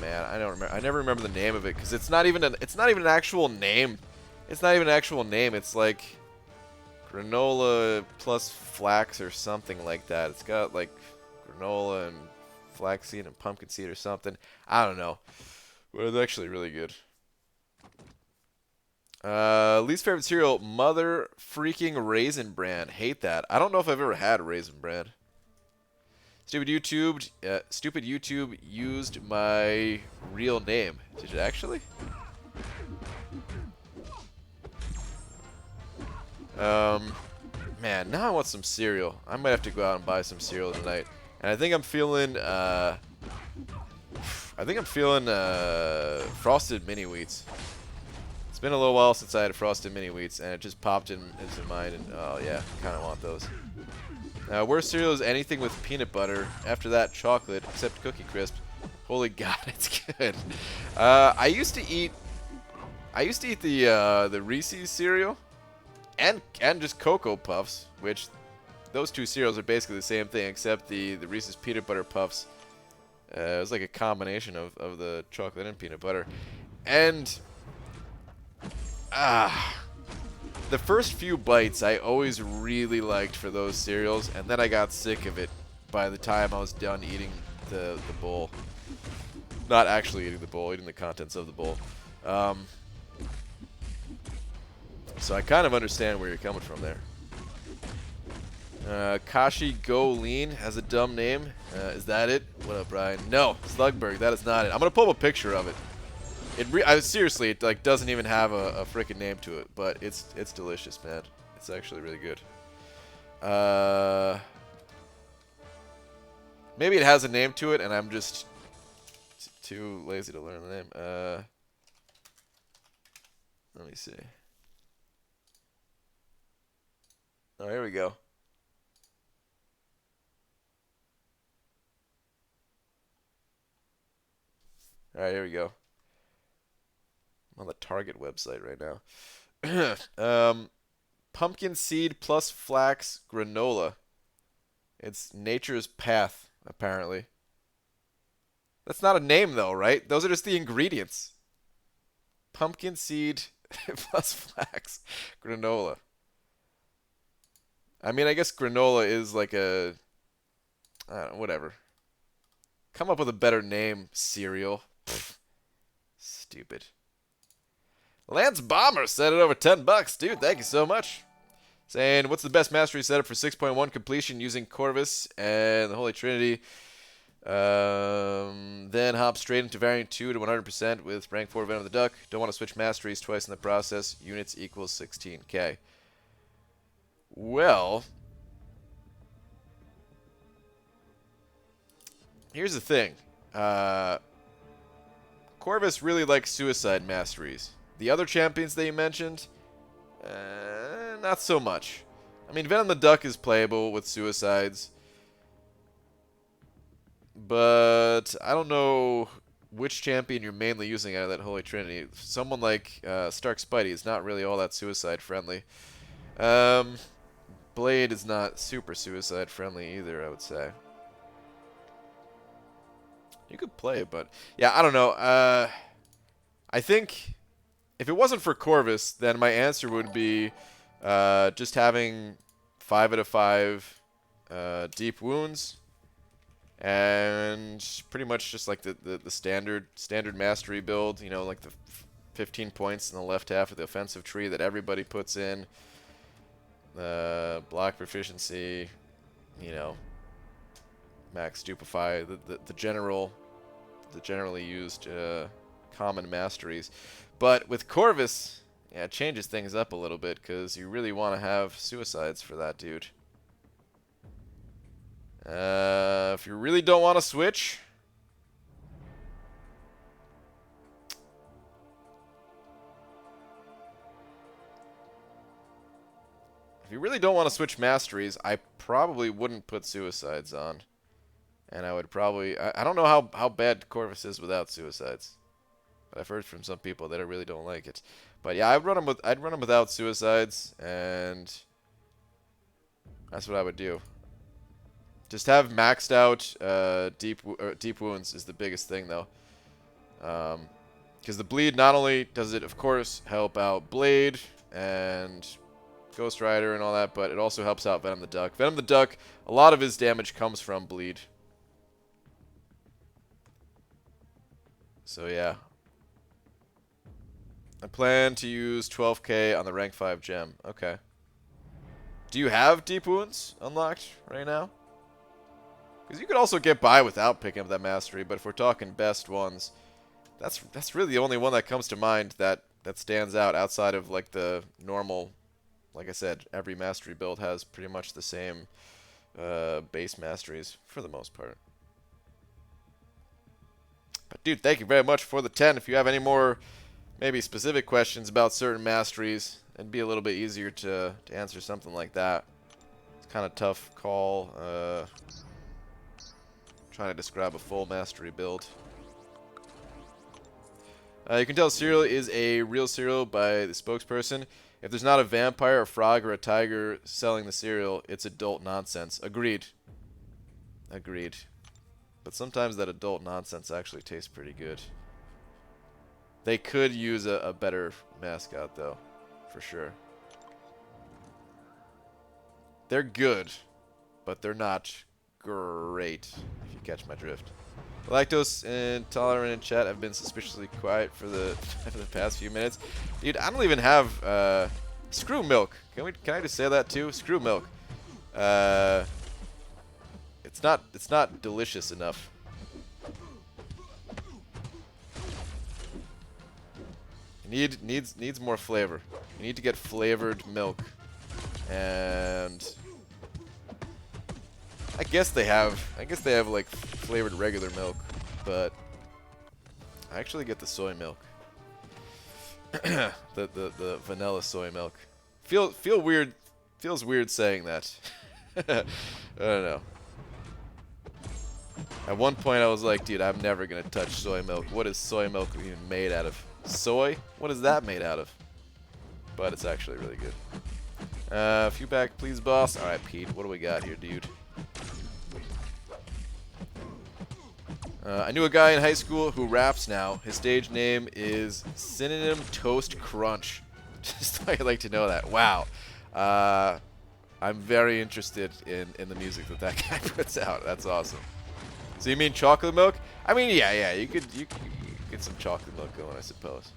man, I don't remember. I never remember the name of it because it's not even an actual name. It's not even an actual name. It's like granola plus flax or something like that. It's got like granola and flaxseed and pumpkin seed or something. I don't know. But it's actually really good. Least favorite cereal, Mother freaking Raisin Bran. Hate that. I don't know if I've ever had Raisin Bran. Stupid YouTube used my real name. Did it actually? Man, now I want some cereal. I might have to go out and buy some cereal tonight. And I think I'm feeling, Frosted Mini Wheats. It's been a little while since I had Frosted Mini Wheats, and it just popped into mind, and oh yeah, kind of want those. Worst cereal is anything with peanut butter. After that, chocolate, except Cookie Crisp. Holy God, it's good. I used to eat the Reese's cereal, and just Cocoa Puffs, which those two cereals are basically the same thing, except the Reese's peanut butter puffs. It was like a combination of the chocolate and peanut butter, and the first few bites I always really liked for those cereals, and then I got sick of it by the time I was done eating the bowl. Not actually eating the bowl, eating the contents of the bowl. So I kind of understand where you're coming from there. Kashi Go Lean has a dumb name. Is that it? What up, Brian? No, Slugberg, that is not it. I'm going to pull up a picture of it. Seriously, it like doesn't even have a freaking name to it, but it's delicious, man. It's actually really good. Maybe it has a name to it, and I'm just too lazy to learn the name. Let me see. Oh, here we go. All right, here we go. I'm on the Target website right now. Pumpkin seed plus flax granola. It's nature's path, apparently. That's not a name, though, right? Those are just the ingredients. Pumpkin seed plus flax granola. I mean, I guess granola is like a... I don't know, whatever. Come up with a better name, cereal. Pfft. Stupid. Lance Bomber said it over 10 bucks. Dude, thank you so much. Saying, what's the best mastery setup for 6.1 completion using Corvus and the Holy Trinity? Then hop straight into variant 2 to 100% with rank 4 Venom the Duck. Don't want to switch masteries twice in the process. Units equals 16k. Well, here's the thing. Corvus really likes suicide masteries. The other champions that you mentioned, not so much. I mean, Venom the Duck is playable with suicides, but I don't know which champion you're mainly using out of that Holy Trinity. Someone like Stark Spidey is not really all that suicide friendly. Blade is not super suicide friendly either, I would say. You could play it, but yeah, I don't know. I think if it wasn't for Corvus, then my answer would be just having 5 out of 5 deep wounds, and pretty much just like the standard mastery build. You know, like the 15 points in the left half of the offensive tree that everybody puts in. Block proficiency, you know, max stupefy, the generally used common masteries. But with Corvus, yeah, it changes things up a little bit because you really want to have suicides for that dude. If you really don't want to switch, masteries, I probably wouldn't put suicides on. And I would probably... I don't know how bad Corvus is without suicides. But I've heard from some people that I really don't like it. But yeah, I'd run them without suicides, and that's what I would do. Just have maxed out deep wounds is the biggest thing, though. Because the bleed, not only does it, of course, help out Blade and Ghost Rider and all that, but it also helps out Venom the Duck. Venom the Duck, a lot of his damage comes from bleed. So yeah. I plan to use 12k on the rank 5 gem. Okay. Do you have deep wounds unlocked right now? Because you could also get by without picking up that mastery, but if we're talking best ones, that's really the only one that comes to mind that stands out outside of like the normal. Like I said, every mastery build has pretty much the same base masteries for the most part. But dude, thank you very much for the 10. If you have any more maybe specific questions about certain masteries, it'd be a little bit easier to answer something like that. It's kind of tough call. Trying to describe a full mastery build. You can tell cereal is a real cereal by the spokesperson. If there's not a vampire, a frog, or a tiger selling the cereal, it's adult nonsense. Agreed. Agreed. But sometimes that adult nonsense actually tastes pretty good. They could use a better mascot, though, for sure. They're good, but they're not great, if you catch my drift. Lactose intolerant in chat have been suspiciously quiet for the for the past few minutes. Dude, I don't even have screw milk. Can I just say that too? Screw milk. It's not delicious enough. Needs more flavor. You need to get flavored milk. And I guess they have like flavored regular milk, but I actually get the soy milk. the vanilla soy milk. Feels weird saying that. I don't know. At one point I was like, dude, I'm never gonna touch soy milk. What is soy milk even made out of? Soy? What is that made out of? But it's actually really good. A few back, please, boss. Alright, Pete, what do we got here, dude? I knew a guy in high school who raps now. His stage name is Synonym Toast Crunch. Just thought I'd like to know that. Wow. I'm very interested in the music that guy puts out. That's awesome. So you mean chocolate milk? I mean, yeah. You could get some chocolate milk going, I suppose.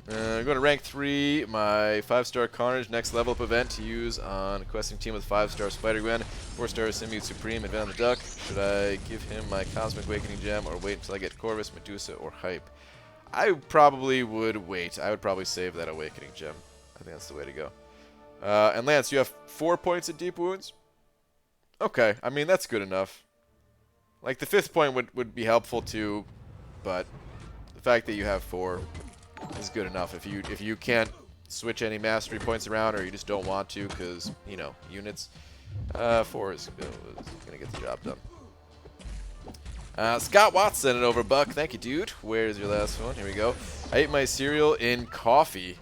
Going to rank 3, my 5-star Carnage next level up event to use on a questing team with 5-star Spider-Gwen, 4-star Symbiote Supreme, and Venom the Duck. Should I give him my Cosmic Awakening Gem or wait until I get Corvus, Medusa, or Hype? I probably would wait. I would probably save that Awakening Gem. I think that's the way to go. And Lance, you have 4 points of Deep Wounds? Okay, I mean, that's good enough. Like, the 5th point would be helpful too, but the fact that you have 4 is good enough. If you can't switch any mastery points around, or you just don't want to because, you know, units, 4 is gonna get the job done. Scott Watts sent it over, Buck. Thank you, dude. Where's your last one? Here we go. I ate my cereal in coffee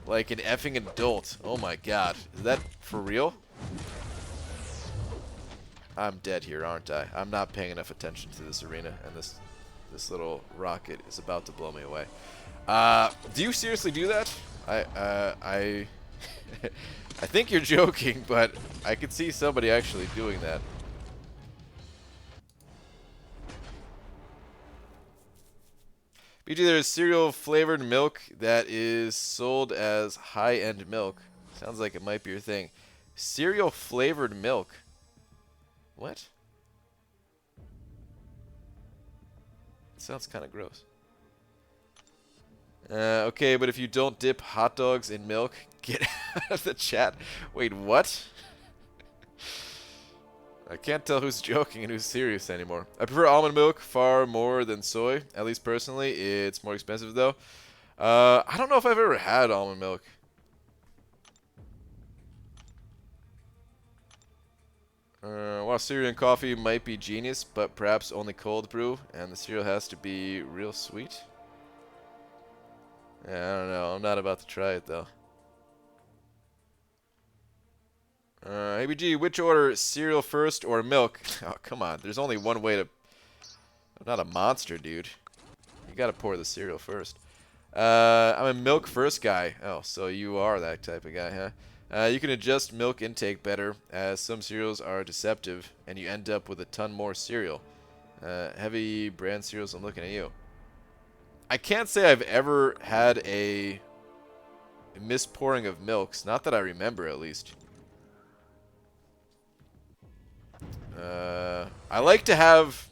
like an effing adult. Oh my god. Is that for real? I'm dead here, aren't I? I'm not paying enough attention to this arena, and this little rocket is about to blow me away. Do you seriously do that? I think you're joking, but I could see somebody actually doing that. BG, there's cereal flavored milk that is sold as high-end milk. Sounds like it might be your thing. Cereal flavored milk. What? It sounds kind of gross. Okay, but if you don't dip hot dogs in milk, get out of the chat. Wait, what? I can't tell who's joking and who's serious anymore. I prefer almond milk far more than soy. At least personally, it's more expensive though. I don't know if I've ever had almond milk. While cereal and coffee might be genius, but perhaps only cold brew, and the cereal has to be real sweet. Yeah, I don't know. I'm not about to try it, though. ABG, which order? Cereal first or milk? Oh, come on. There's only one way to... I'm not a monster, dude. You gotta pour the cereal first. I'm a milk first guy. Oh, so you are that type of guy, huh? You can adjust milk intake better, as some cereals are deceptive, and you end up with a ton more cereal. Heavy brand cereals, I'm looking at you. I can't say I've ever had a mispouring of milks. Not that I remember, at least. I like to have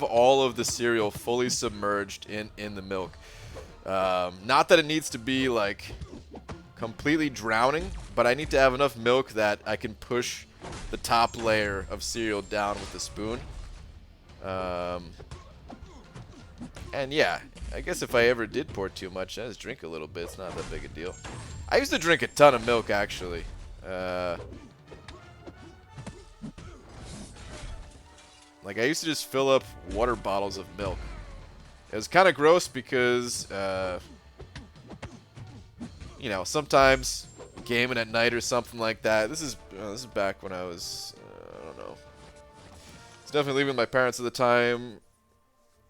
all of the cereal fully submerged in the milk. Not that it needs to be like completely drowning, but I need to have enough milk that I can push the top layer of cereal down with the spoon. And yeah, I guess if I ever did pour too much, I just drink a little bit. It's not that big a deal. I used to drink a ton of milk, actually. Like, I used to just fill up water bottles of milk. It was kind of gross because, you know, sometimes gaming at night or something like that. This is back when I was, I don't know. I was definitely living with my parents at the time.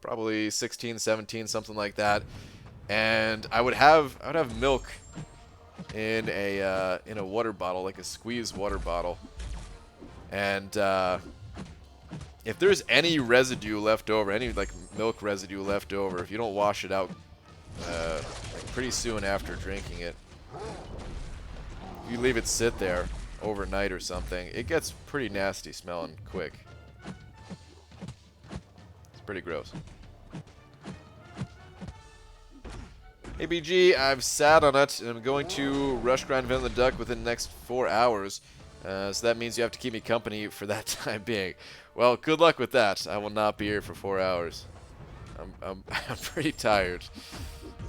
Probably 16, 17, something like that. And I would have milk in a water bottle, like a squeezed water bottle. And if there's any residue left over, any like milk residue left over, if you don't wash it out like pretty soon after drinking it, if you leave it sit there overnight or something, it gets pretty nasty smelling quick. It's pretty gross. ABG, I've sat on it, and I'm going to rush grind Venom the Duck within the next 4 hours. So that means you have to keep me company for that time being. Well, good luck with that. I will not be here for 4 hours. I'm pretty tired.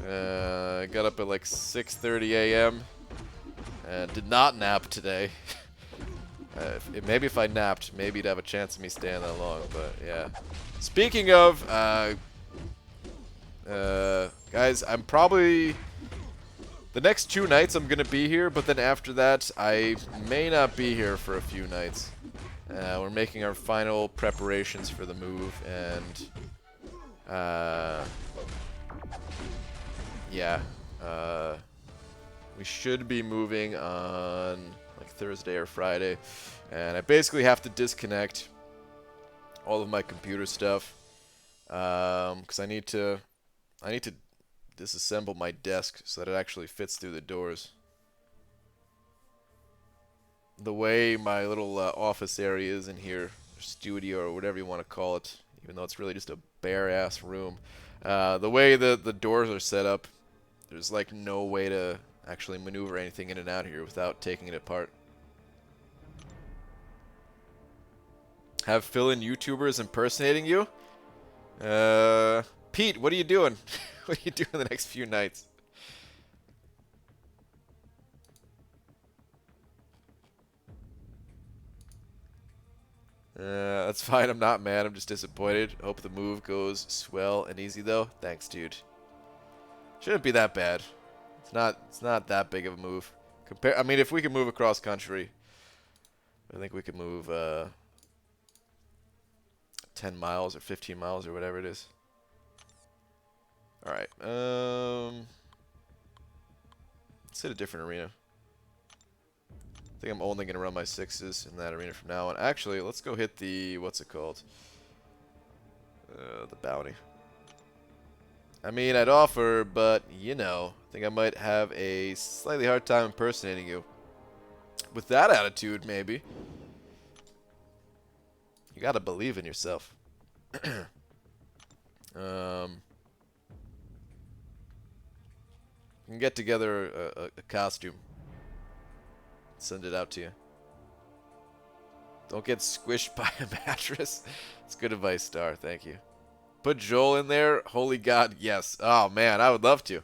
I got up at like 6:30 a.m. Did not nap today. Maybe if I napped, maybe you'd have a chance of me staying that long. But yeah. Speaking of, guys, I'm probably... The next 2 nights I'm going to be here, but then after that, I may not be here for a few nights. We're making our final preparations for the move, and... yeah. We should be moving on, like, Thursday or Friday. And I basically have to disconnect all of my computer stuff. Because I need to disassemble my desk so that it actually fits through the doors. The way my little office area is in here, or studio or whatever you want to call it, even though it's really just a bare-ass room. The way the doors are set up, there's like no way to actually maneuver anything in and out here without taking it apart. Have fill-in YouTubers impersonating you? Pete, what are you doing? What are you doing the next few nights? That's fine. I'm not mad. I'm just disappointed. Hope the move goes swell and easy though. Thanks, dude. Shouldn't be that bad. It's not that big of a move. I mean, if we can move across country, I think we could move 10 miles or 15 miles or whatever it is. Alright, let's hit a different arena. I think I'm only going to run my 6s in that arena from now on. Actually, let's go hit the, what's it called? The bounty. I mean, I'd offer, but, you know, I think I might have a slightly hard time impersonating you. With that attitude, maybe. You gotta believe in yourself. We can get together a costume. Send it out to you. Don't get squished by a mattress. It's good advice, Star. Thank you. Put Joel in there. Holy God, yes. Oh, man, I would love to.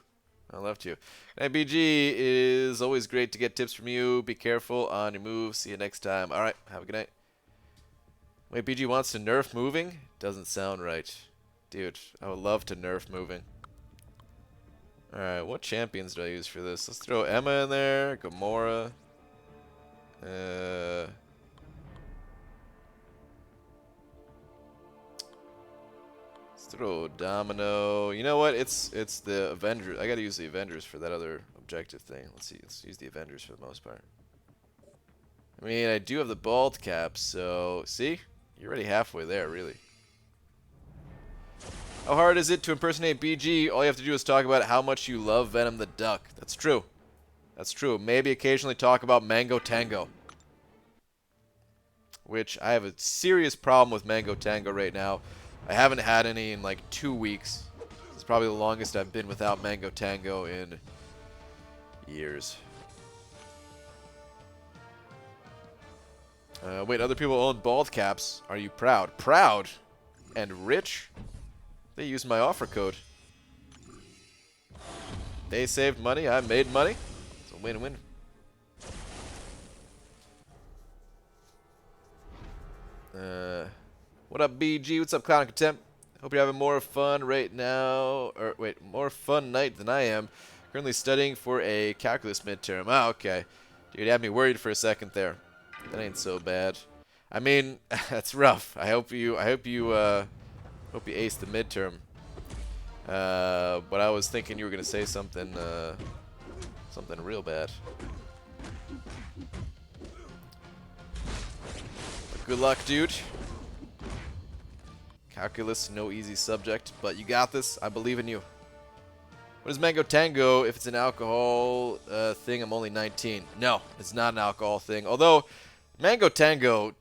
I'd love to. BG, it is always great to get tips from you. Be careful on your moves. See you next time. All right, have a good night. Wait, BG wants to nerf moving? Doesn't sound right. Dude, I would love to nerf moving. Alright, what champions do I use for this? Let's throw Emma in there, Gamora. Let's throw Domino. You know what? It's the Avengers. I gotta use the Avengers for that other objective thing. Let's see. Let's use the Avengers for the most part. I mean, I do have the bald cap, so see? You're already halfway there, really. How hard is it to impersonate BG? All you have to do is talk about how much you love Venom the Duck. That's true. That's true. Maybe occasionally talk about Mango Tango. Which, I have a serious problem with Mango Tango right now. I haven't had any in like 2 weeks. It's probably the longest I've been without Mango Tango in years. Wait, other people own bald caps. Are you proud? Proud? And rich? They used my offer code. They saved money, I made money. It's a win-win. What up, BG? What's up, Clown Contempt? Hope you're having more fun right now. Or, wait, more fun night than I am. Currently studying for a calculus midterm. Oh, okay. Dude, you had me worried for a second there. That ain't so bad. I mean, that's rough. I hope you ace the midterm. But I was thinking you were gonna say something real bad. But good luck, dude. Calculus, no easy subject, but you got this. I believe in you. What is Mango Tango? If it's an alcohol thing, I'm only 19. No, it's not an alcohol thing. Although Mango Tango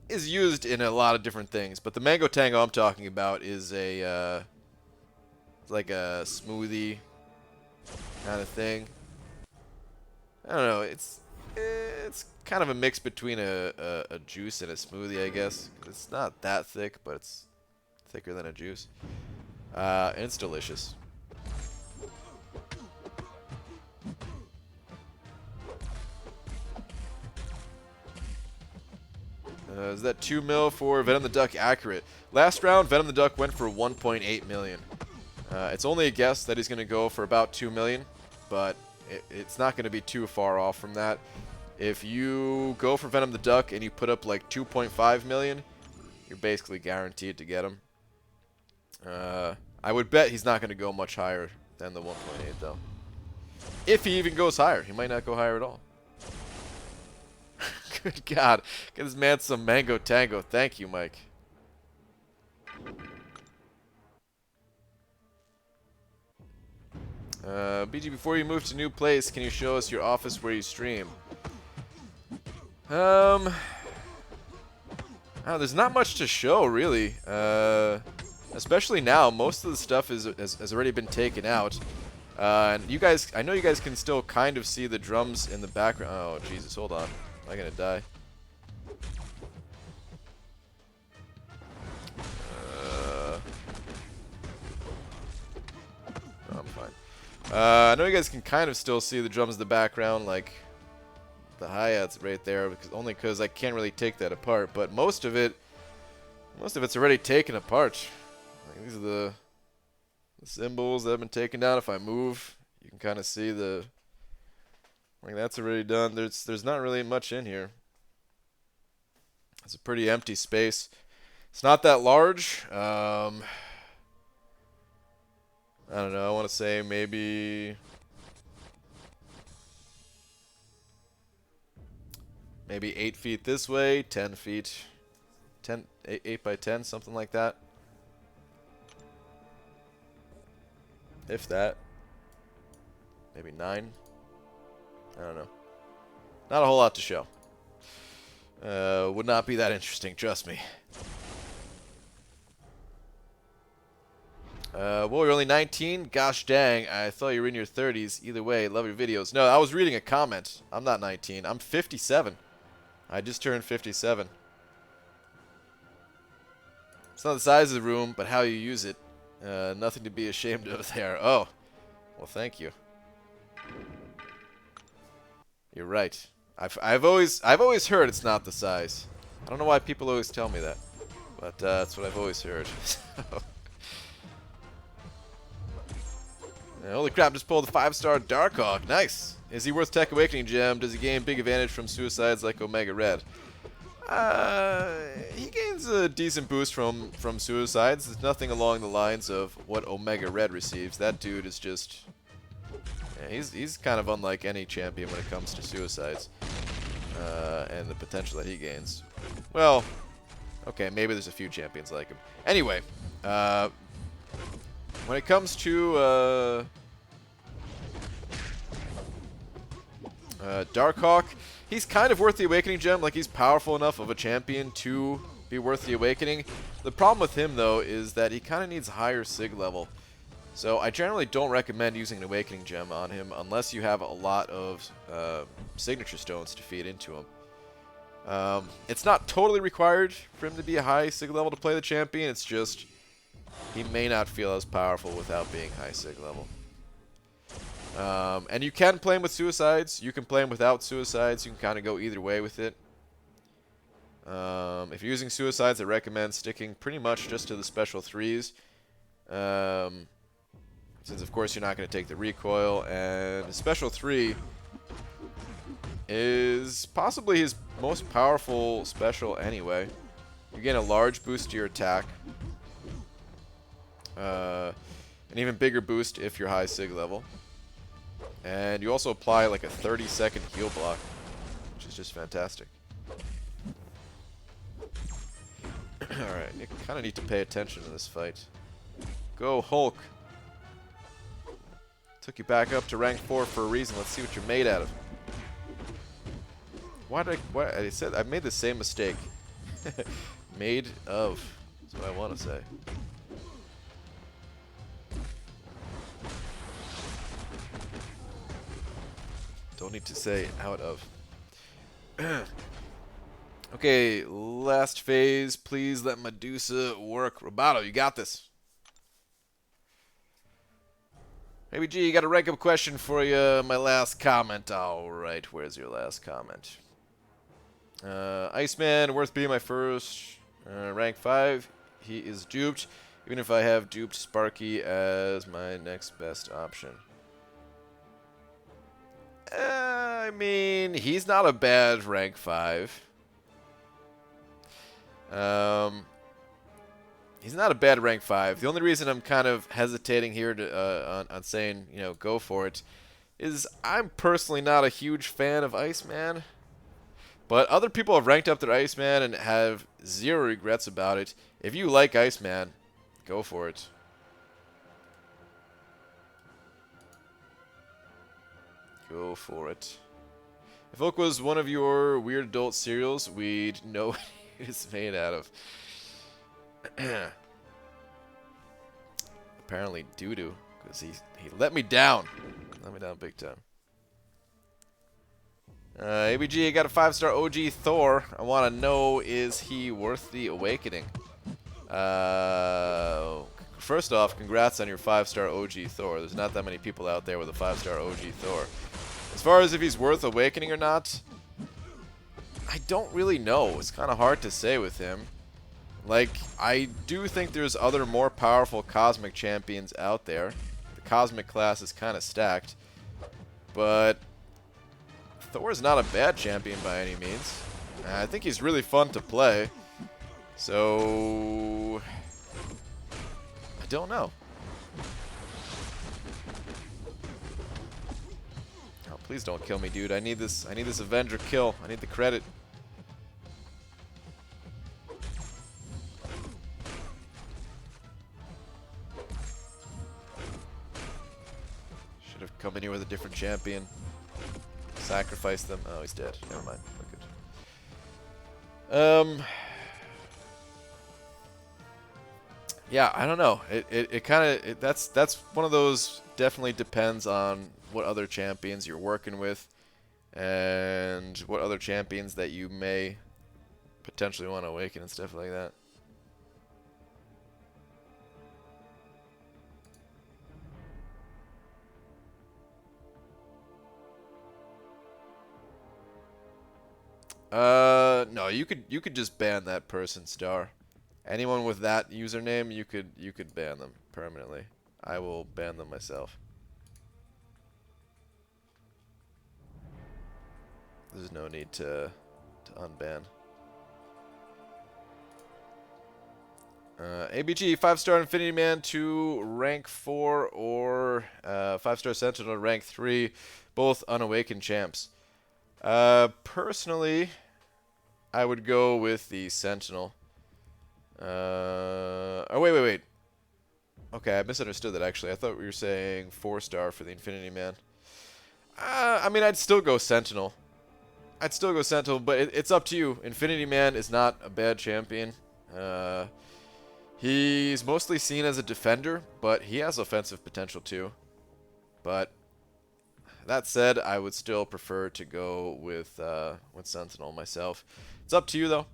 is used in a lot of different things, but the Mango Tango I'm talking about is a like a smoothie kind of thing. I don't know. It's kind of a mix between a juice and a smoothie, I guess. It's not that thick, but it's thicker than a juice. And it's delicious. Is that 2 mil for Venom the Duck accurate? Last round, Venom the Duck went for 1.8 million. It's only a guess that he's going to go for about 2 million, but it's not going to be too far off from that. If you go for Venom the Duck and you put up like 2.5 million, you're basically guaranteed to get him. I would bet he's not going to go much higher than the 1.8 though. If he even goes higher, he might not go higher at all. Good God. Get this man some Mango Tango. Thank you, Mike. BG, before you move to a new place, can you show us your office where you stream? Oh, there's not much to show, really. Especially now. Most of the stuff has already been taken out. And you guys, I know you guys can still kind of see the drums in the background. Oh, Jesus, hold on. Am I gonna die? No, I'm fine. I know you guys can kind of still see the drums in the background, like the hi-hats right there, because I can't really take that apart. But most of it's already taken apart. Like, these are the cymbals that have been taken down. If I move, you can kind of see the. Like, that's already done. There's not really much in here. It's a pretty empty space. It's not that large. I don't know. I want to say maybe 8 feet this way, 10 feet, 8 by 10, something like that. If that. Maybe 9. I don't know. Not a whole lot to show. Would not be that interesting, trust me. Well, you're only 19? Gosh dang, I thought you were in your 30s. Either way, love your videos. No, I was reading a comment. I'm not 19. I'm 57. I just turned 57. It's not the size of the room, but how you use it. Nothing to be ashamed of there. Oh, well, thank you. You're right. I've always heard it's not the size. I don't know why people always tell me that, but that's what I've always heard. Holy crap! Just pulled a 5-star Darkhawk. Nice. Is he worth Tech Awakening Gem? Does he gain big advantage from suicides like Omega Red? He gains a decent boost from suicides. It's nothing along the lines of what Omega Red receives. That dude is just... yeah, he's kind of unlike any champion when it comes to suicides. And the potential that he gains. Well, okay, maybe there's a few champions like him. Anyway, when it comes to Darkhawk, he's kind of worth the Awakening Gem. Like, he's powerful enough of a champion to be worth the Awakening. The problem with him, though, is that he kind of needs higher Sig level. So I generally don't recommend using an Awakening Gem on him unless you have a lot of Signature Stones to feed into him. It's not totally required for him to be a high Sig level to play the champion. It's just he may not feel as powerful without being high Sig level. And you can play him with suicides. You can play him without suicides. You can kind of go either way with it. If you're using suicides, I recommend sticking pretty much just to the special 3s. Since, of course, you're not going to take the recoil. And the special 3 is possibly his most powerful special anyway. You gain a large boost to your attack. An even bigger boost if you're high Sig level. And you also apply like a 30-second heal block, which is just fantastic. Alright, you kind of need to pay attention to this fight. Go Hulk! Took you back up to rank 4 for a reason. Let's see what you're made out of. I said I made the same mistake. Made of. That's what I want to say. Don't need to say out of. Okay, last phase. Please let Medusa work. Roboto, you got this. Maybe G, got a rank up question for you. My last comment. Alright, where's your last comment? Iceman, worth being my first. Rank 5. He is duped. Even if I have duped Sparky as my next best option. I mean, he's not a bad rank 5. He's not a bad rank 5. The only reason I'm kind of hesitating here to, on saying, you know, go for it, is I'm personally not a huge fan of Iceman. But other people have ranked up their Iceman and have zero regrets about it. If you like Iceman, go for it. Go for it. If Oak was one of your weird adult cereals, we'd know what it's made out of. Apparently doo-doo, because he let me down. Let me down big time. ABG, I got a 5-star OG Thor. I want to know, is he worth the awakening? First off, congrats on your 5-star OG Thor. There's not that many people out there with a 5-star OG Thor. As far as if he's worth awakening or not, I don't really know. It's kind of hard to say with him. Like, I do think there's other more powerful Cosmic champions out there. The Cosmic class is kind of stacked. But Thor's not a bad champion by any means. I think he's really fun to play. So I don't know. Oh, please don't kill me, dude. I need this Avenger kill. I need the credit. Should have come in here with a different champion. Sacrifice them. Oh, he's dead. Never mind. Good. Yeah, I don't know. It kind of that's one of those. Definitely depends on what other champions you're working with, and what other champions that you may potentially want to awaken and stuff like that. No, you could just ban that person, Star. Anyone with that username, you could ban them permanently. I will ban them myself. There's no need to unban. ABG 5-star Infinity Man to rank 4 or 5-star Sentinel rank 3, both unawakened champs. Personally, I would go with the Sentinel. Oh, wait. Okay, I misunderstood that actually. I thought we were saying 4-star for the Infinity Man. I mean, I'd still go Sentinel. But it's up to you. Infinity Man is not a bad champion. He's mostly seen as a defender, but he has offensive potential too. But that said, I would still prefer to go with Sentinel myself. It's up to you though.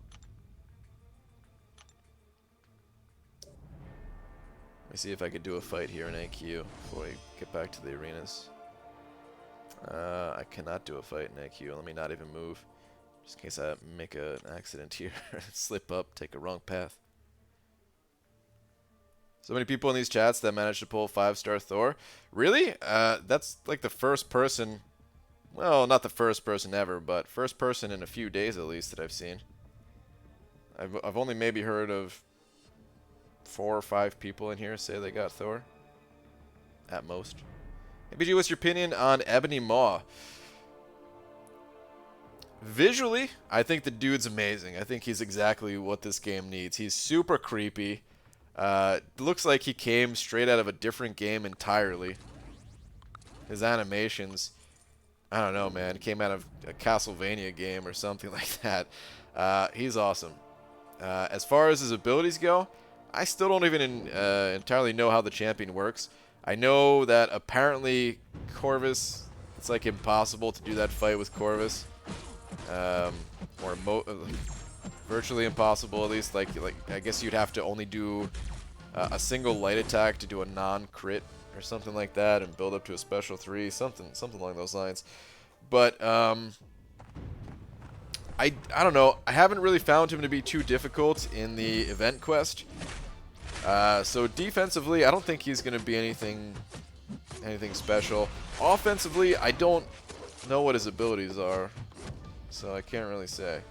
Let me see if I could do a fight here in AQ before we get back to the arenas. I cannot do a fight in AQ. Let me not even move, just in case I make an accident here, slip up, take a wrong path. So many people in these chats that managed to pull 5-star Thor. Really? That's like the first person, well, not the first person ever, but first person in a few days at least that I've seen. I've only maybe heard of 4 or 5 people in here say they got Thor. At most. ABG, what's your opinion on Ebony Maw? Visually, I think the dude's amazing. I think he's exactly what this game needs. He's super creepy. Looks like he came straight out of a different game entirely. His animations, I don't know, man. Came out of a Castlevania game or something like that. He's awesome. As far as his abilities go, I still don't even entirely know how the champion works. I know that apparently Corvus, it's like impossible to do that fight with Corvus. Or virtually impossible, at least. Like I guess you'd have to only do a single light attack to do a non-crit or something like that, and build up to a special 3, something along those lines. But I don't know. I haven't really found him to be too difficult in the event quest. So defensively, I don't think he's going to be anything special. Offensively, I don't know what his abilities are, so I can't really say.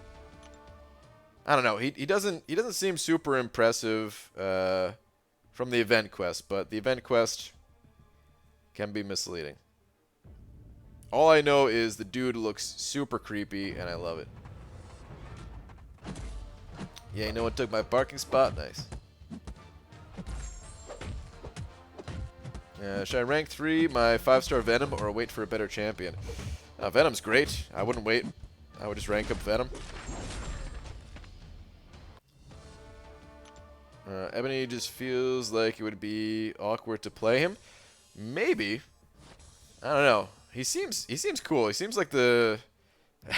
I don't know. He doesn't seem super impressive from the event quest, but the event quest can be misleading. All I know is the dude looks super creepy, and I love it. Yeah, no one took my parking spot. Nice. Should I rank 3 my 5-star Venom or wait for a better champion? Venom's great. I wouldn't wait. I would just rank up Venom. Ebony just feels like it would be awkward to play him. Maybe. I don't know. He seems cool. He seems like the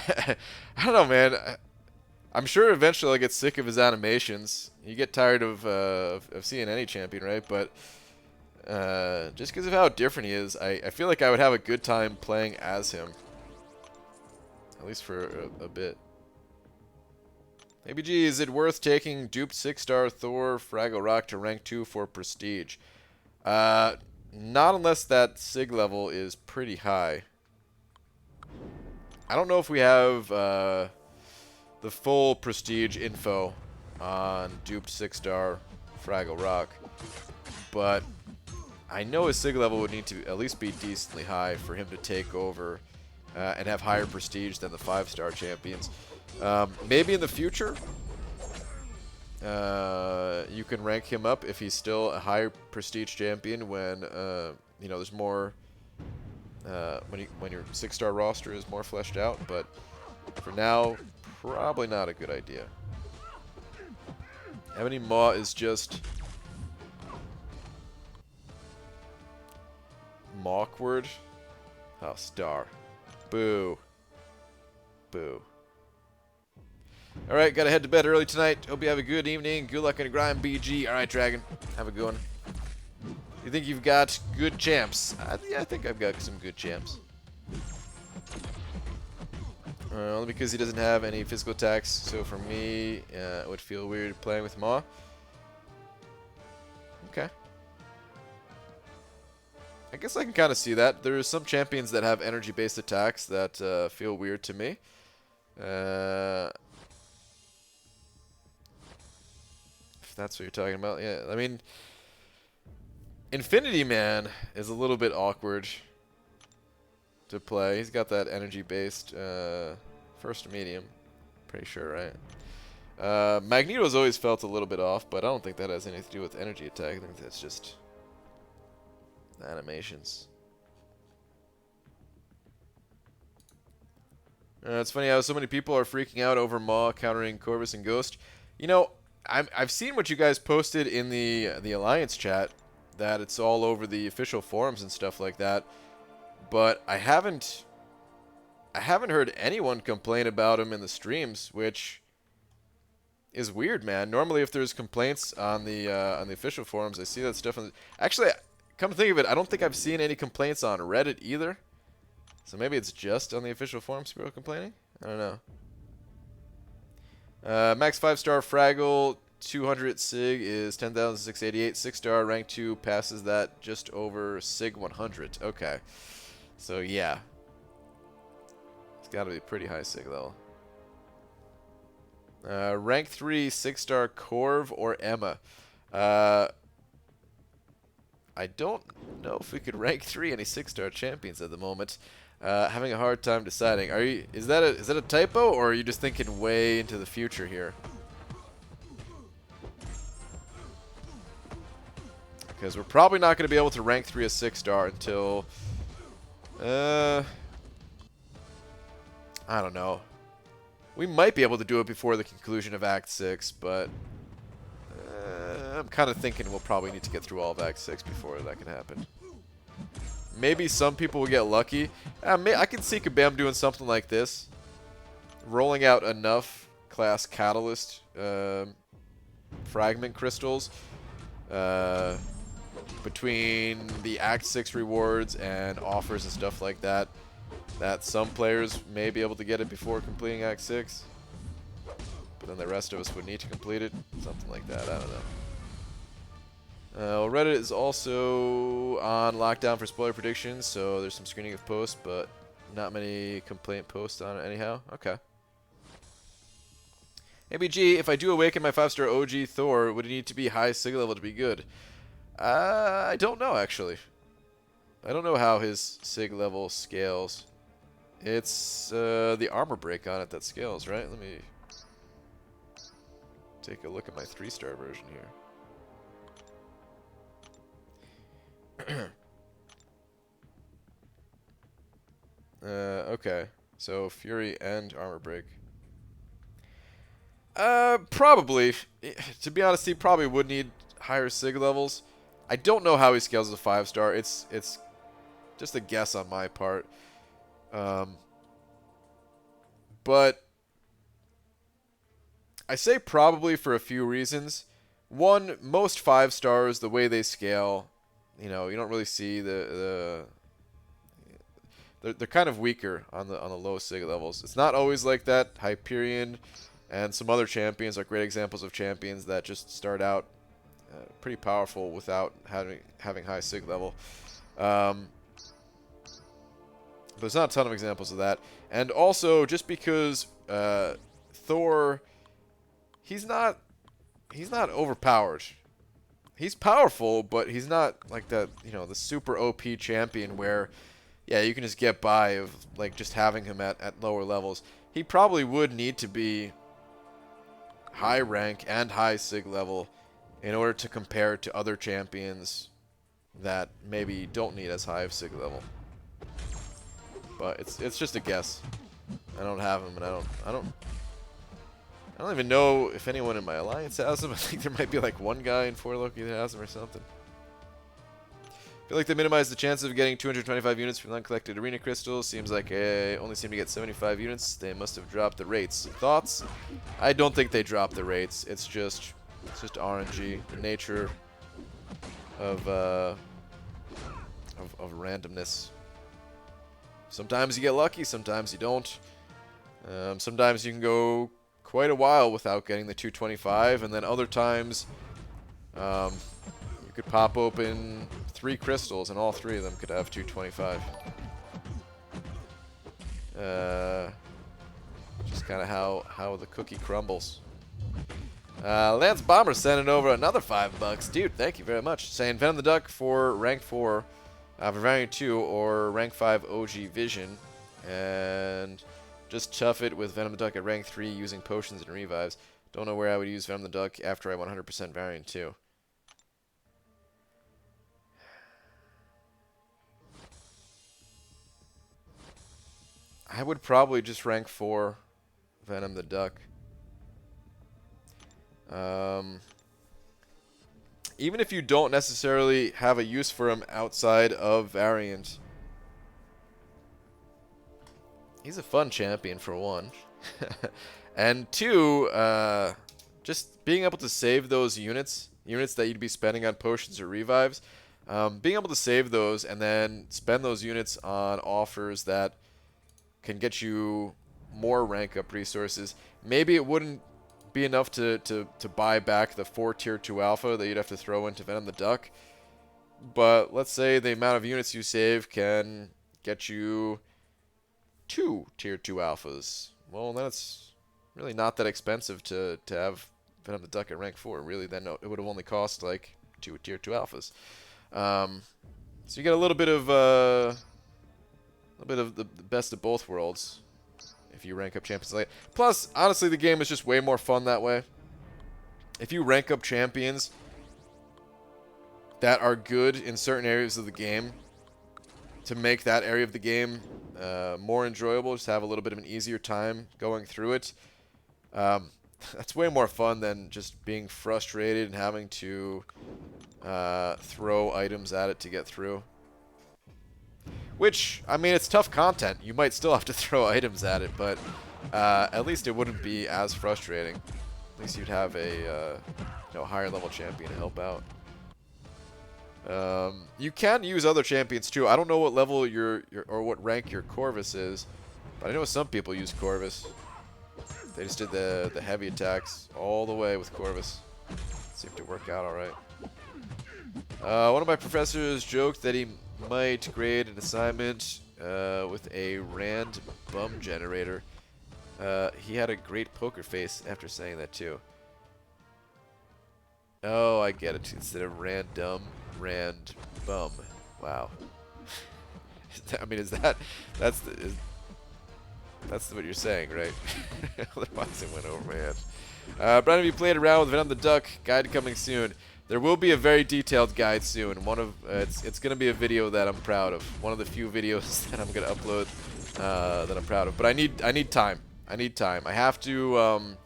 I don't know, man. I'm sure eventually I'll get sick of his animations. You get tired of seeing any champion, right? But just because of how different he is, I feel like I would have a good time playing as him. At least for a bit. ABG, is it worth taking duped 6-star Thor Fraggle Rock to rank 2 for prestige? Not unless that Sig level is pretty high. I don't know if we have the full prestige info on duped 6-star Fraggle Rock, but I know his Sig level would need to at least be decently high for him to take over and have higher prestige than the 5-star champions. Maybe in the future, you can rank him up if he's still a higher prestige champion when you know, there's more when your 6-star roster is more fleshed out. But for now, probably not a good idea. Ebony Maw is just awkward. Oh, star. Boo. Boo. Alright, gotta head to bed early tonight. Hope you have a good evening. Good luck in the grind, BG. Alright, Dragon. Have a good one. You think you've got good champs? Yeah, I think I've got some good champs. Only because he doesn't have any physical attacks. So for me, it would feel weird playing with Maw. Okay. I guess I can kind of see that. There are some champions that have energy-based attacks that feel weird to me. If that's what you're talking about, yeah. I mean, Infinity Man is a little bit awkward to play. He's got that energy-based first to medium. Pretty sure, right? Magneto's always felt a little bit off, but I don't think that has anything to do with energy attack. I think that's just the animations. It's funny how so many people are freaking out over Maw countering Corvus and Ghost. You know, I've seen what you guys posted in the Alliance chat, that it's all over the official forums and stuff like that, but I haven't heard anyone complain about him in the streams, which is weird, man. Normally, if there's complaints on the official forums, I see that stuff. Actually, come to think of it, I don't think I've seen any complaints on Reddit either. So maybe it's just on the official forums people complaining? I don't know. Max 5-star Fraggle, 200 SIG is 10,688. 6-star rank 2 passes that just over SIG 100. Okay. So yeah. It's got to be pretty high SIG level. Rank 3, 6-star Corv or Emma. I don't know if we could rank 3 any 6-star champions at the moment. Having a hard time deciding. Is that a typo, or are you just thinking way into the future here? Because we're probably not going to be able to rank 3 a 6-star until I don't know. We might be able to do it before the conclusion of Act 6, but I'm kind of thinking we'll probably need to get through all of Act 6 before that can happen. Maybe some people will get lucky. I can see Kabam doing something like this. Rolling out enough class catalyst fragment crystals between the Act 6 rewards and offers and stuff like that, that some players may be able to get it before completing Act 6. But then the rest of us would need to complete it. Something like that, I don't know. Reddit is also on lockdown for spoiler predictions, so there's some screening of posts, but not many complaint posts on it anyhow. Okay. ABG, if I do awaken my 5-star OG Thor, would it need to be high SIG level to be good? I don't know, actually. I don't know how his SIG level scales. It's the armor break on it that scales, right? Let me take a look at my 3-star version here. Okay. So Fury and armor break. Probably. To be honest, he probably would need higher SIG levels. I don't know how he scales as a 5-star. It's just a guess on my part. But I say probably for a few reasons. One, most 5-stars, the way they scale, you know, you don't really see they're kind of weaker on the low SIG levels. It's not always like that. Hyperion and some other champions are great examples of champions that just start out pretty powerful without having high SIG level. There's not a ton of examples of that. And also, just because Thor, he's not overpowered. He's powerful, but he's not like that, you know, the super OP champion where, yeah, you can just get by of like just having him at lower levels. He probably would need to be high rank and high SIG level in order to compare to other champions that maybe don't need as high of SIG level. But it's just a guess. I don't have him, and I don't even know if anyone in my alliance has him. I think there might be like one guy in 4 Loki that has him or something. I feel like they minimized the chances of getting 225 units from uncollected arena crystals. Seems like I only seem to get 75 units. They must have dropped the rates. Thoughts? I don't think they dropped the rates. It's just RNG, the nature of randomness. Sometimes you get lucky, sometimes you don't. Sometimes you can go quite a while without getting the 225, and then other times you could pop open 3 crystals and all 3 of them could have 225. Just kind of how the cookie crumbles. Lance Bomber sending over another $5. Dude, thank you very much. Saying Venom the Duck for rank 4 for Variant 2 or rank 5 OG Vision. And just chuff it with Venom the Duck at rank 3 using potions and revives. Don't know where I would use Venom the Duck after I 100% Variant 2. I would probably just rank 4 Venom the Duck. Even if you don't necessarily have a use for him outside of Variant, he's a fun champion for 1. And 2, just being able to save those units that you'd be spending on potions or revives, being able to save those and then spend those units on offers that can get you more rank up resources. Maybe it wouldn't be enough to buy back the 4 tier 2 alpha that you'd have to throw into Venom the Duck, but let's say the amount of units you save can get you 2 tier 2 alphas. Well, then it's really not that expensive to have Venom the Duck at rank 4. Really, then it would have only cost like 2 tier 2 alphas. So you get a little bit of the best of both worlds if you rank up champions late. Plus, honestly, the game is just way more fun that way. If you rank up champions that are good in certain areas of the game, to make that area of the game more enjoyable, just have a little bit of an easier time going through it, that's way more fun than just being frustrated and having to throw items at it to get through. Which, I mean, it's tough content. You might still have to throw items at it, but at least it wouldn't be as frustrating. At least you'd have a higher level champion to help out. You can use other champions too. I don't know what level or what rank your Corvus is, but I know some people use Corvus. They just did the heavy attacks all the way with Corvus. Seemed to work out all right. One of my professors joked that he might grade an assignment with a rand bum generator. He had a great poker face after saying that too. Oh, I get it. Instead of random, rand bum. Wow. I mean, that's what you're saying, right? Otherwise, it went over my head. Brandon, have you played around with Venom the Duck? Guide coming soon. There will be a very detailed guide soon. It's going to be a video that I'm proud of. One of the few videos that I'm going to upload that I'm proud of. But I need time. I need time. I have to.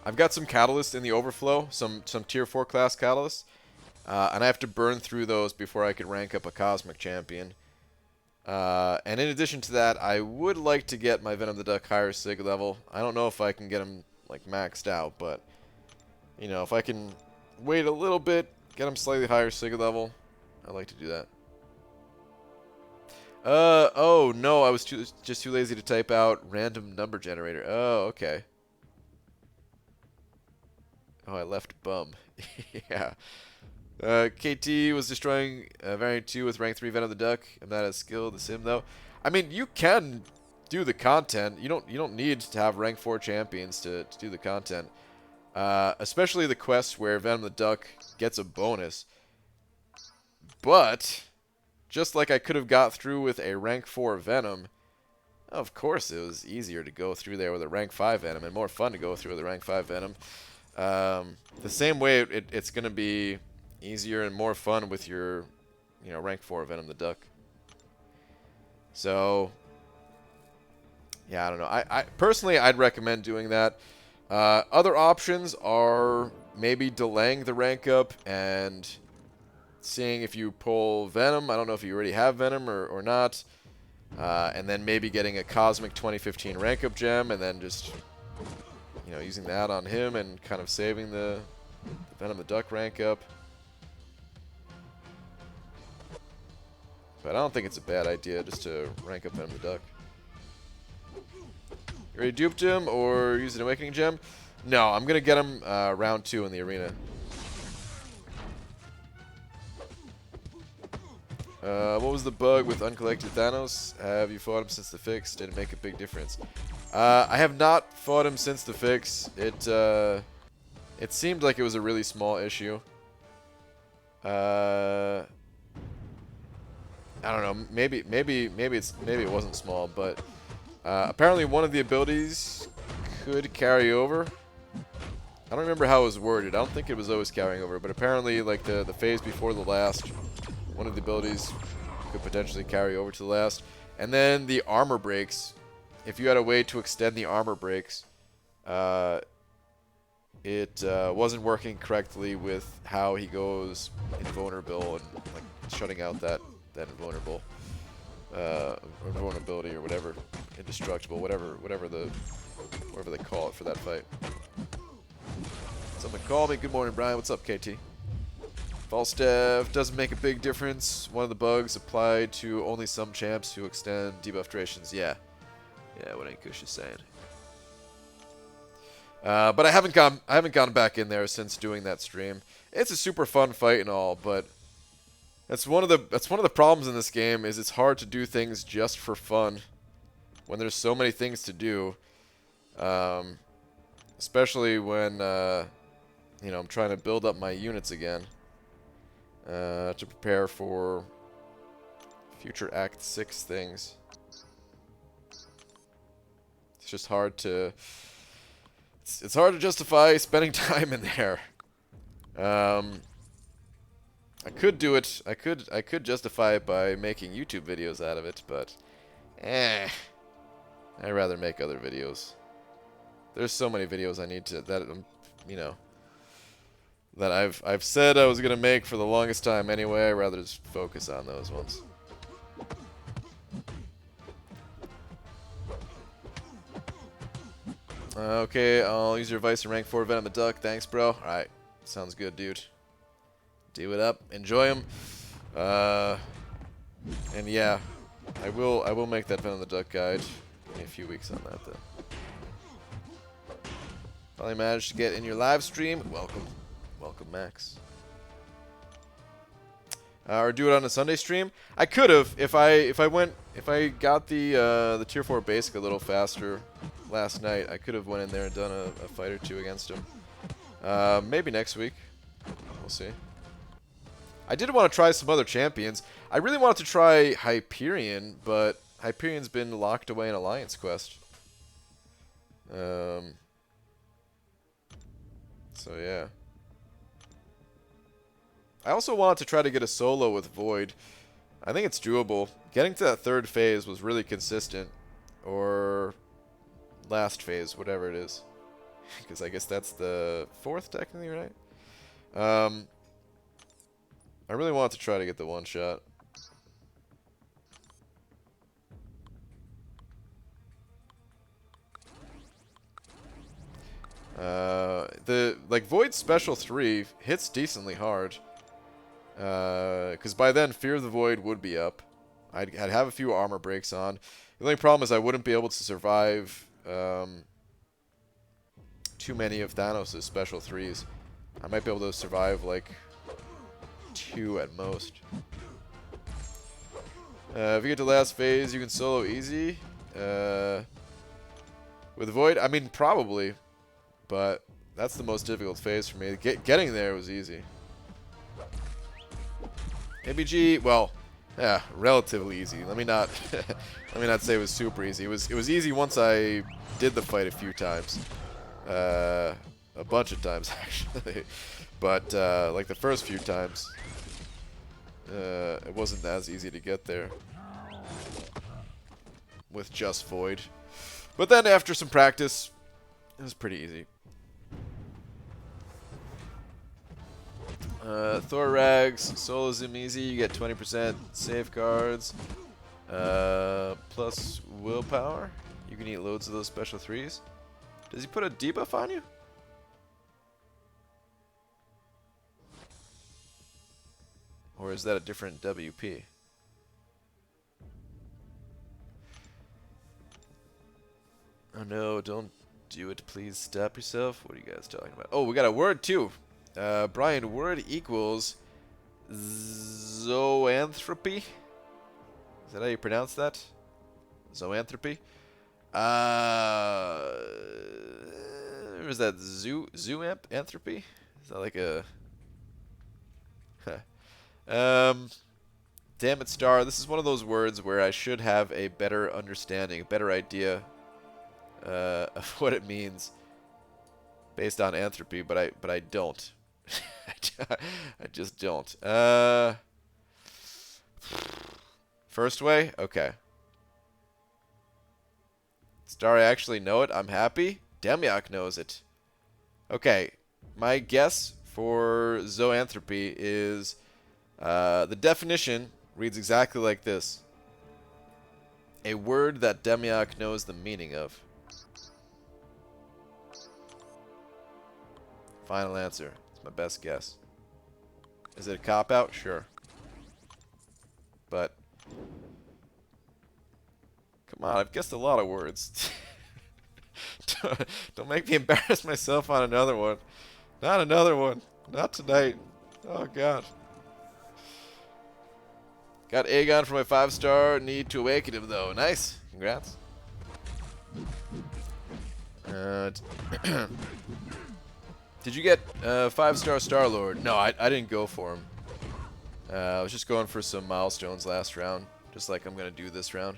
I've got some catalysts in the overflow, some tier 4 class catalysts, and I have to burn through those before I can rank up a cosmic champion. And in addition to that, I would like to get my Venom the Duck higher sig level. I don't know if I can get him like maxed out, but you know, if I can wait a little bit, get him slightly higher sig level, I'd like to do that. Oh no, I was just too lazy to type out random number generator. Oh, okay. Oh, I left bum. Yeah. KT was destroying Variant 2 with rank 3 Venom the Duck. I'm not as skilled as him though. I mean, you can do the content. You don't need to have rank 4 champions to do the content. Especially the quests where Venom the Duck gets a bonus. But just like I could have got through with a rank 4 Venom, of course it was easier to go through there with a rank 5 Venom and more fun to go through with a rank 5 Venom. The same way it's going to be easier and more fun with your, rank 4 Venom the Duck. So, yeah, I don't know. I personally, I'd recommend doing that. Other options are maybe delaying the rank up and seeing if you pull Venom. I don't know if you already have Venom or not. And then maybe getting a Cosmic 2015 rank up gem and then just, using that on him and kind of saving the Venom the Duck rank up. But I don't think it's a bad idea just to rank up Venom the Duck. You already duped him or used an Awakening Gem? No, I'm going to get him round 2 in the arena. What was the bug with uncollected Thanos? Have you fought him since the fix? Did it make a big difference? I have not fought him since the fix. It seemed like it was a really small issue. I don't know. Maybe it wasn't small, but apparently one of the abilities could carry over. I don't remember how it was worded. I don't think it was always carrying over, but apparently, like the phase before the last, one of the abilities could potentially carry over to the last. And then the armor breaks. If you had a way to extend the armor breaks, it wasn't working correctly with how he goes invulnerable and like shutting out that invulnerability or whatever, indestructible, whatever they call it for that fight. Someone call me. Good morning, Brian. What's up, KT? Falstaff doesn't make a big difference. One of the bugs applied to only some champs who extend debuff durations. Yeah, what ain't Kush is saying. But I haven't gone back in there since doing that stream. It's a super fun fight and all, but that's one of the problems in this game is it's hard to do things just for fun when there's so many things to do. Especially when you know, I'm trying to build up my units again to prepare for future Act 6 things. It's just hard to... It's hard to justify spending time in there. I could do it. I could justify it by making YouTube videos out of it, but I'd rather make other videos. There's so many videos I need to you know, that I've said I was gonna make for the longest time anyway. I'd rather just focus on those ones. Okay, I'll use your advice and rank 4 Venom the Duck. Thanks, bro. Alright, sounds good, dude. Do it up. Enjoy them. And yeah, I will make that Venom the Duck guide. Give me a few weeks on that, though. Finally managed to get in your live stream. Welcome. Welcome, Max. Or do it on a Sunday stream. I could have if I got the tier 4 basic a little faster last night. I could have went in there and done a fight or two against him. Maybe next week. We'll see. I did want to try some other champions. I really wanted to try Hyperion, but Hyperion's been locked away in Alliance Quest. So yeah. I also wanted to try to get a solo with Void. I think it's doable. Getting to that third phase was really consistent. Or last phase, whatever it is. Because I guess that's the fourth technically, right? I really wanted to try to get the one shot. The Void Special 3 hits decently hard. Because by then, Fear of the Void would be up. I'd have a few armor breaks on. The only problem is I wouldn't be able to survive too many of Thanos' Special 3s. I might be able to survive, like, 2 at most. If you get to last phase, you can solo easy. With Void, I mean, probably. But that's the most difficult phase for me. Getting there was easy. ABG, well, yeah, relatively easy. Let me not say it was super easy. It was easy once I did the fight a few times, a bunch of times actually. But like the first few times, it wasn't as easy to get there with just Void. But then after some practice, it was pretty easy. Thor Rags, solo zoom easy, you get 20% safeguards, plus willpower. You can eat loads of those special 3s. Does he put a debuff on you? Or is that a different WP? Oh no, don't do it, please stop yourself. What are you guys talking about? Oh, we got a word too. Brian, word equals zoanthropy. Is that how you pronounce that? Zoanthropy. Is that Anthropy? Is that like a... Damn it, Star. This is one of those words where I should have a better understanding, a better idea of what it means based on Anthropy, but I don't. I just don't. First way? Okay. Star, I actually know it. I'm happy. Demyak knows it. Okay. My guess for zoanthropy is the definition reads exactly like this. A word that Demyak knows the meaning of. Final answer. It's my best guess. Is it a cop-out? Sure. But come on, I've guessed a lot of words. Don't make me embarrass myself on another one. Not another one. Not tonight. Oh, God. Got Aegon for my 5-star. Need to awaken him, though. Nice. Congrats. Did you get 5-star StarLord? No, I didn't go for him. I was just going for some milestones last round. Just like I'm going to do this round.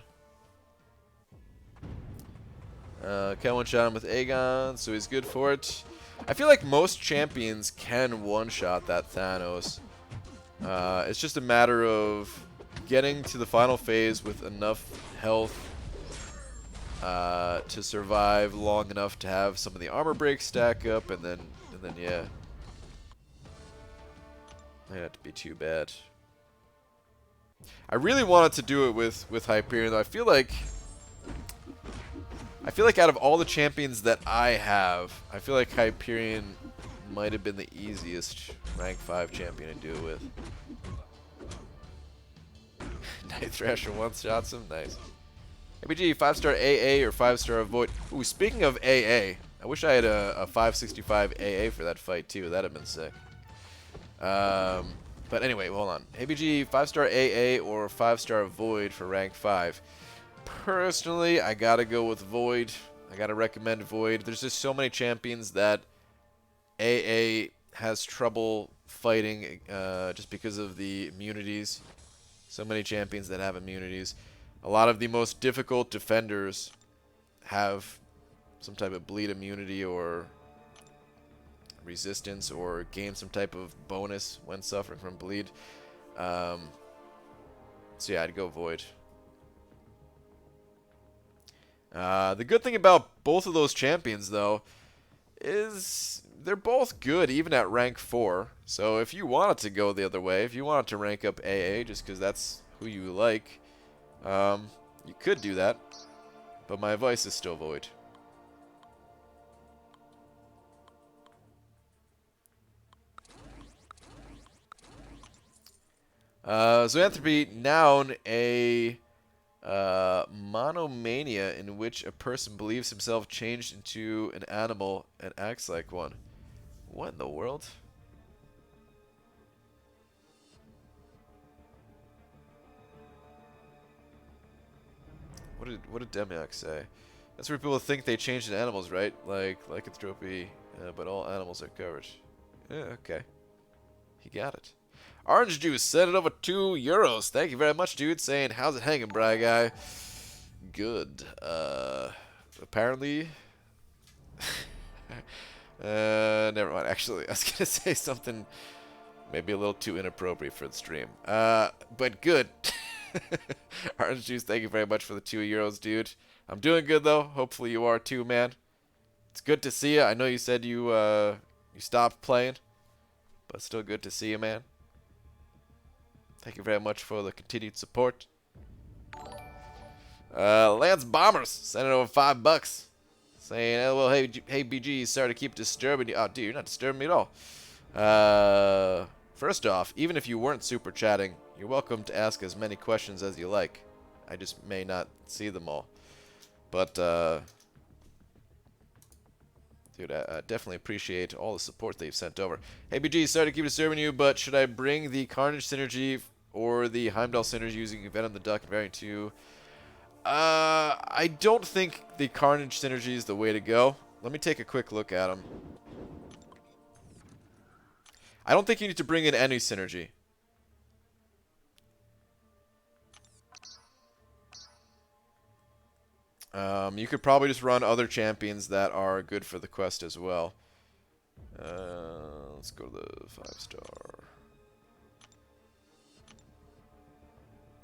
Can one-shot him with Aegon, so he's good for it. I feel like most champions can one-shot that Thanos. It's just a matter of getting to the final phase with enough health to survive long enough to have some of the armor breaks stack up, and then yeah. Might not be too bad. I really wanted to do it with Hyperion, though. I feel like out of all the champions that I have, I feel like Hyperion might have been the easiest rank 5 champion to do it with. Night Thrasher one-shots him. Nice. ABG, 5-star AA or 5-star Avoid. Ooh, speaking of AA, I wish I had a 565 AA for that fight, too. That'd have been sick. But anyway, hold on. ABG, 5-star AA or 5-star Void for rank 5. Personally, I gotta go with Void. I gotta recommend Void. There's just so many champions that AA has trouble fighting just because of the immunities. So many champions that have immunities. A lot of the most difficult defenders have some type of bleed immunity or resistance, or gain some type of bonus when suffering from bleed. So yeah, I'd go Void. The good thing about both of those champions, though, is they're both good even at rank 4. So if you wanted to go the other way, if you wanted to rank up AA just because that's who you like, you could do that. But my advice is still Void. Zoanthropy, noun, a monomania in which a person believes himself changed into an animal and acts like one. What in the world? What did Demiak say? That's where people think they changed into animals, right? Like lycanthropy, but all animals are covered. Yeah, okay. He got it. Orange Juice, send it over €2. Thank you very much, dude. Saying, how's it hanging, Bry Guy? Good. Apparently... never mind, actually. I was going to say something maybe a little too inappropriate for the stream. But good. Orange Juice, thank you very much for the €2, dude. I'm doing good, though. Hopefully you are too, man. It's good to see you. I know you said you stopped playing, but still good to see you, man. Thank you very much for the continued support. Lance Bombers, sending over $5. Saying, oh, well, hey, BG, sorry to keep disturbing you. Oh, dude, you're not disturbing me at all. First off, even if you weren't super chatting, you're welcome to ask as many questions as you like. I just may not see them all. But, dude, I definitely appreciate all the support that you've sent over. Hey, BG, sorry to keep disturbing you, but should I bring the Carnage synergy or the Heimdall synergy using Venom the Duck and Variant 2? I don't think the Carnage synergy is the way to go. Let me take a quick look at them. I don't think you need to bring in any synergy. You could probably just run other champions that are good for the quest as well. Let's go to the 5-star.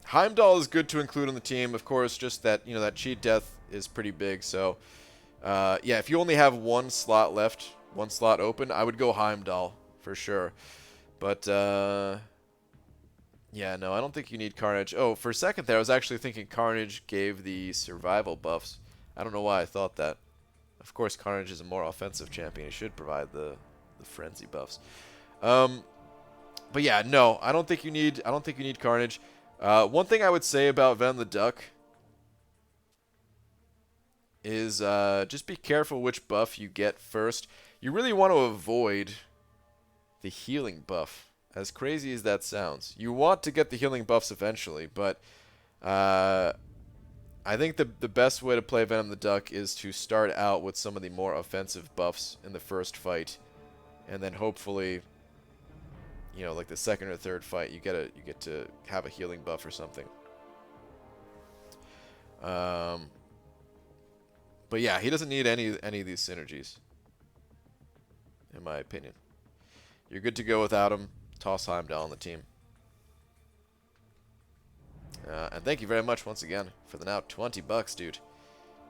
Heimdall is good to include on the team. Of course, just that, you know, that cheat death is pretty big. So, yeah, if you only have one slot left, one slot open, I would go Heimdall for sure. But, yeah, no, I don't think you need Carnage. Oh, for a second there, I was actually thinking Carnage gave the survival buffs. I don't know why I thought that. Of course, Carnage is a more offensive champion. He should provide the frenzy buffs. But yeah, no, I don't think you need Carnage. One thing I would say about Venom the Duck is just be careful which buff you get first. You really want to avoid the healing buff. As crazy as that sounds. You want to get the healing buffs eventually, but I think the best way to play Venom the Duck is to start out with some of the more offensive buffs in the first fight, and then hopefully, you know, like the second or third fight, you get to have a healing buff or something. But yeah, he doesn't need any of these synergies, in my opinion. You're good to go without him. Toss Heimdall on the team. And thank you very much once again for the now $20, dude.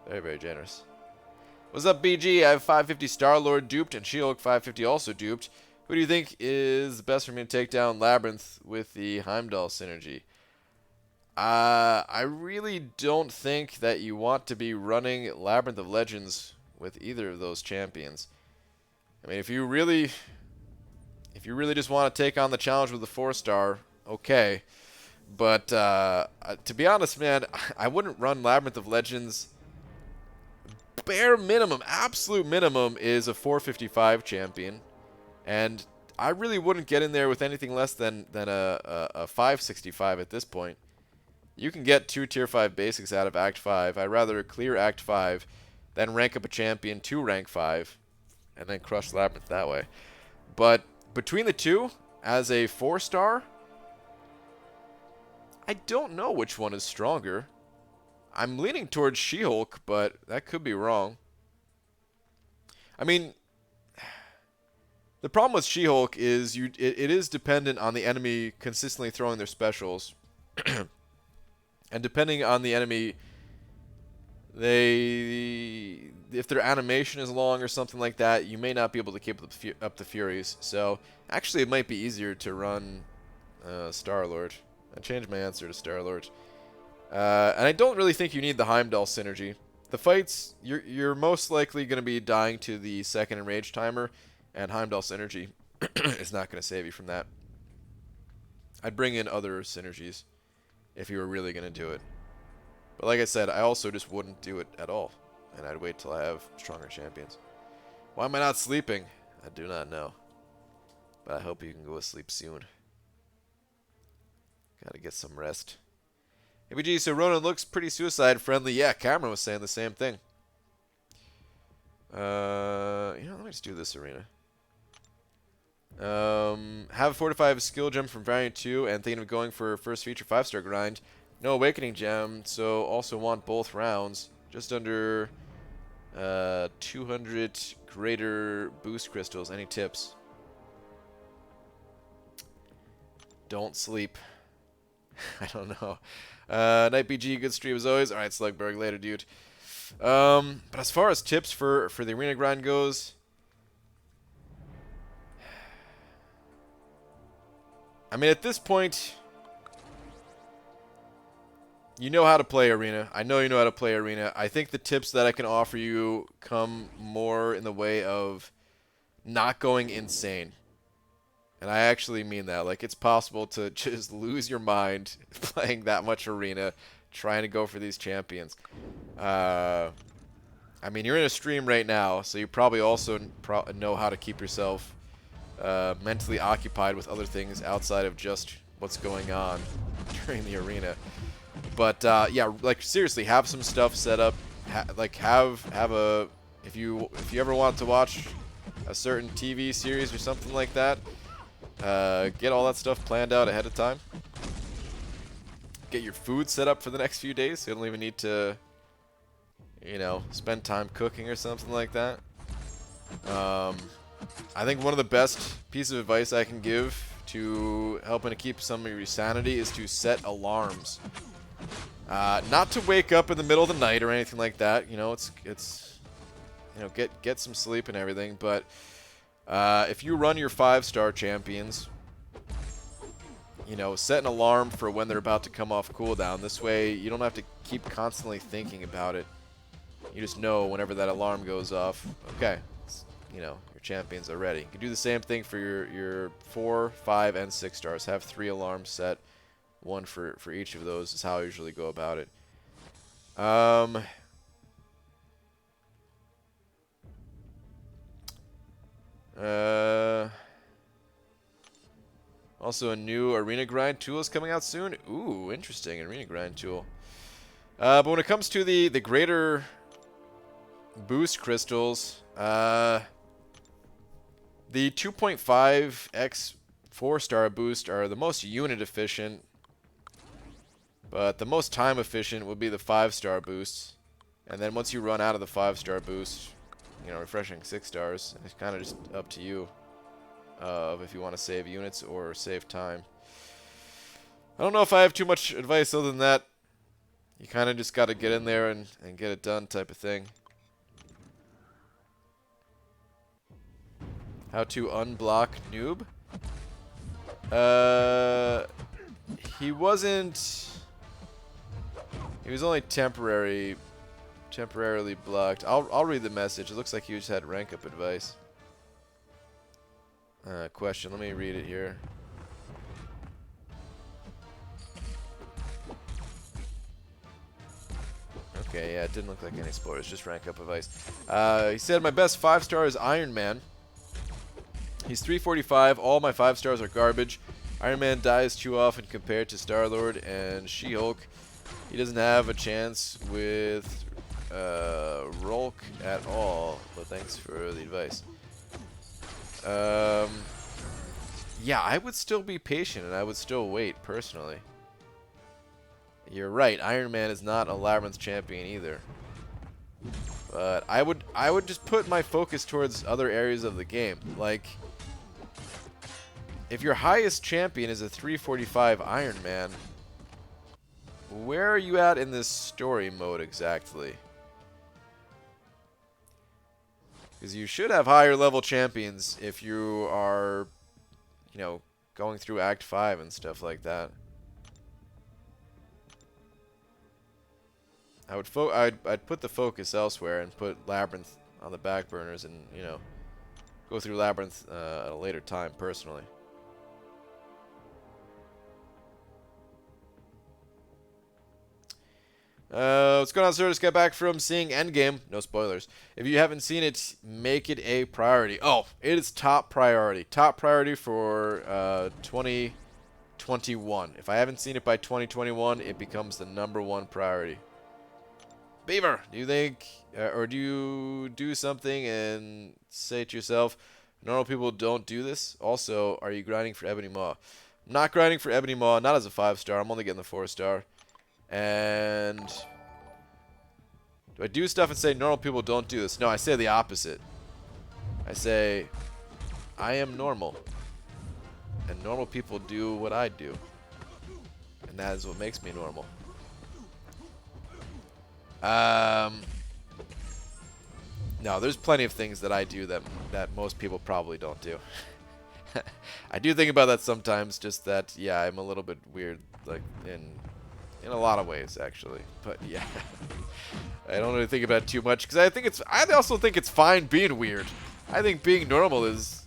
Very, very generous. What's up, BG? I have 550 StarLord duped and She-Hulk 550 also duped. Who do you think is the best for me to take down Labyrinth with the Heimdall synergy? I really don't think that you want to be running Labyrinth of Legends with either of those champions. I mean, if you really just want to take on the challenge with the 4-star, okay. But to be honest, man, I wouldn't run Labyrinth of Legends. Bare minimum, absolute minimum is a 455 champion. And I really wouldn't get in there with anything less than a 565 at this point. You can get 2 Tier 5 basics out of Act 5. I'd rather clear Act 5 than rank up a champion to rank 5 and then crush Labyrinth that way. But between the two, as a 4-star, I don't know which one is stronger. I'm leaning towards She-Hulk, but that could be wrong. I mean, the problem with She-Hulk is it is dependent on the enemy consistently throwing their specials. And depending on the enemy, if their animation is long or something like that, you may not be able to keep up the Furies. So, actually, it might be easier to run StarLord. I changed my answer to StarLord. And I don't really think you need the Heimdall synergy. The fights, you're most likely going to be dying to the second enrage timer, and Heimdall synergy is not going to save you from that. I'd bring in other synergies if you were really going to do it. But like I said, I also just wouldn't do it at all. And I'd wait till I have stronger champions. Why am I not sleeping? I do not know. But I hope you can go to sleep soon. Gotta get some rest. ABG, so Ronan looks pretty suicide-friendly. Yeah, Cameron was saying the same thing. You know, let me just do this arena. Have a 4-5 skill gem from Variant 2 and thinking of going for first feature 5-star grind. No Awakening Gem, so also want both rounds. Just under 200 greater boost crystals. Any tips? Don't sleep. I don't know. Night BG, good stream as always. Alright, Slugberg, later, dude. But as far as tips for the arena grind goes, I mean, at this point, you know how to play arena. I know you know how to play arena. I think the tips that I can offer you come more in the way of not going insane. And I actually mean that. Like, it's possible to just lose your mind playing that much arena, trying to go for these champions. I mean, you're in a stream right now, so you probably also know how to keep yourself mentally occupied with other things outside of just what's going on during the arena. But yeah, like seriously, have some stuff set up. Like have a if you ever want to watch a certain TV series or something like that, get all that stuff planned out ahead of time. Get your food set up for the next few days, so you don't even need to, you know, spend time cooking or something like that. I think one of the best pieces of advice I can give to helping to keep some of your sanity is to set alarms. Not to wake up in the middle of the night or anything like that. You know, it's you know, get some sleep and everything. But if you run your 5-star champions, you know, set an alarm for when they're about to come off cooldown. This way, you don't have to keep constantly thinking about it. You just know whenever that alarm goes off, okay, you know, your champions are ready. You can do the same thing for your 4, 5, and 6 stars. Have 3 alarms set. One for each of those is how I usually go about it. Also, a new arena grind tool is coming out soon. Ooh, interesting, arena grind tool. But when it comes to the greater boost crystals, the 2.5x 4-star boost are the most unit efficient, but the most time efficient would be the 5-star boosts. And then once you run out of the 5-star boost, you know, refreshing 6 stars, it's kind of just up to you of if you want to save units or save time. I don't know if I have too much advice other than that. You kind of just got to get in there and get it done type of thing. How to unblock noob? He wasn't... He was only temporarily blocked. I'll read the message. It looks like he just had rank up advice. Question. Let me read it here. Okay, yeah, it didn't look like any spoilers. Just rank up advice. He said, my best 5-star is Iron Man. He's 345. All my 5 stars are garbage. Iron Man dies too often compared to StarLord and She-Hulk. He doesn't have a chance with Rolk at all. But thanks for the advice. Yeah, I would still be patient and I would still wait, personally. You're right, Iron Man is not a Labyrinth champion either. But I would just put my focus towards other areas of the game. Like, if your highest champion is a 345 Iron Man, where are you at in this story mode exactly? Because you should have higher level champions if you are, you know, going through Act 5 and stuff like that. I'd put the focus elsewhere and put Labyrinth on the back burners and, you know, go through Labyrinth at a later time, personally. What's going on, sir? Just got back from seeing Endgame. No spoilers. If you haven't seen it, make it a priority. Oh, it is top priority. Top priority for 2021. If I haven't seen it by 2021, it becomes the #1 priority. Beaver, do you think, or do you do something and say to yourself, normal people don't do this? Also, are you grinding for Ebony Maw? I'm not grinding for Ebony Maw, not as a 5-star. I'm only getting the 4-star. And do I do stuff and say normal people don't do this? No, I say the opposite. I say I am normal, and normal people do what I do, and that is what makes me normal. No, there's plenty of things that I do that most people probably don't do. I do think about that sometimes, just that, yeah, I'm a little bit weird, like, in a lot of ways, actually. But, yeah. I don't really think about it too much, because I also think it's fine being weird. I think being normal is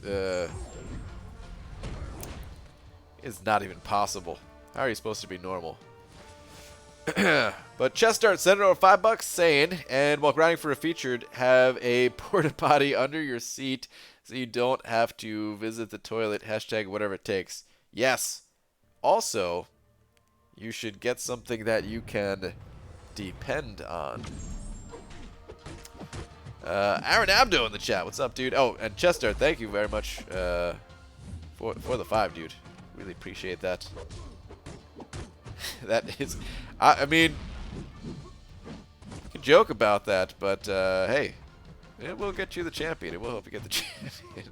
not even possible. How are you supposed to be normal? But chest start Sentinel at $5 saying, and while grinding for a featured, have a porta potty under your seat so you don't have to visit the toilet, hashtag whatever it takes. Yes. Also, You should get something that you can depend on. Aaron Abdo in the chat. What's up, dude? Oh, and Chester, thank you very much for the 5, dude. Really appreciate that. That is, I mean, you can joke about that, but hey, it will get you the champion. It will help you get the champion.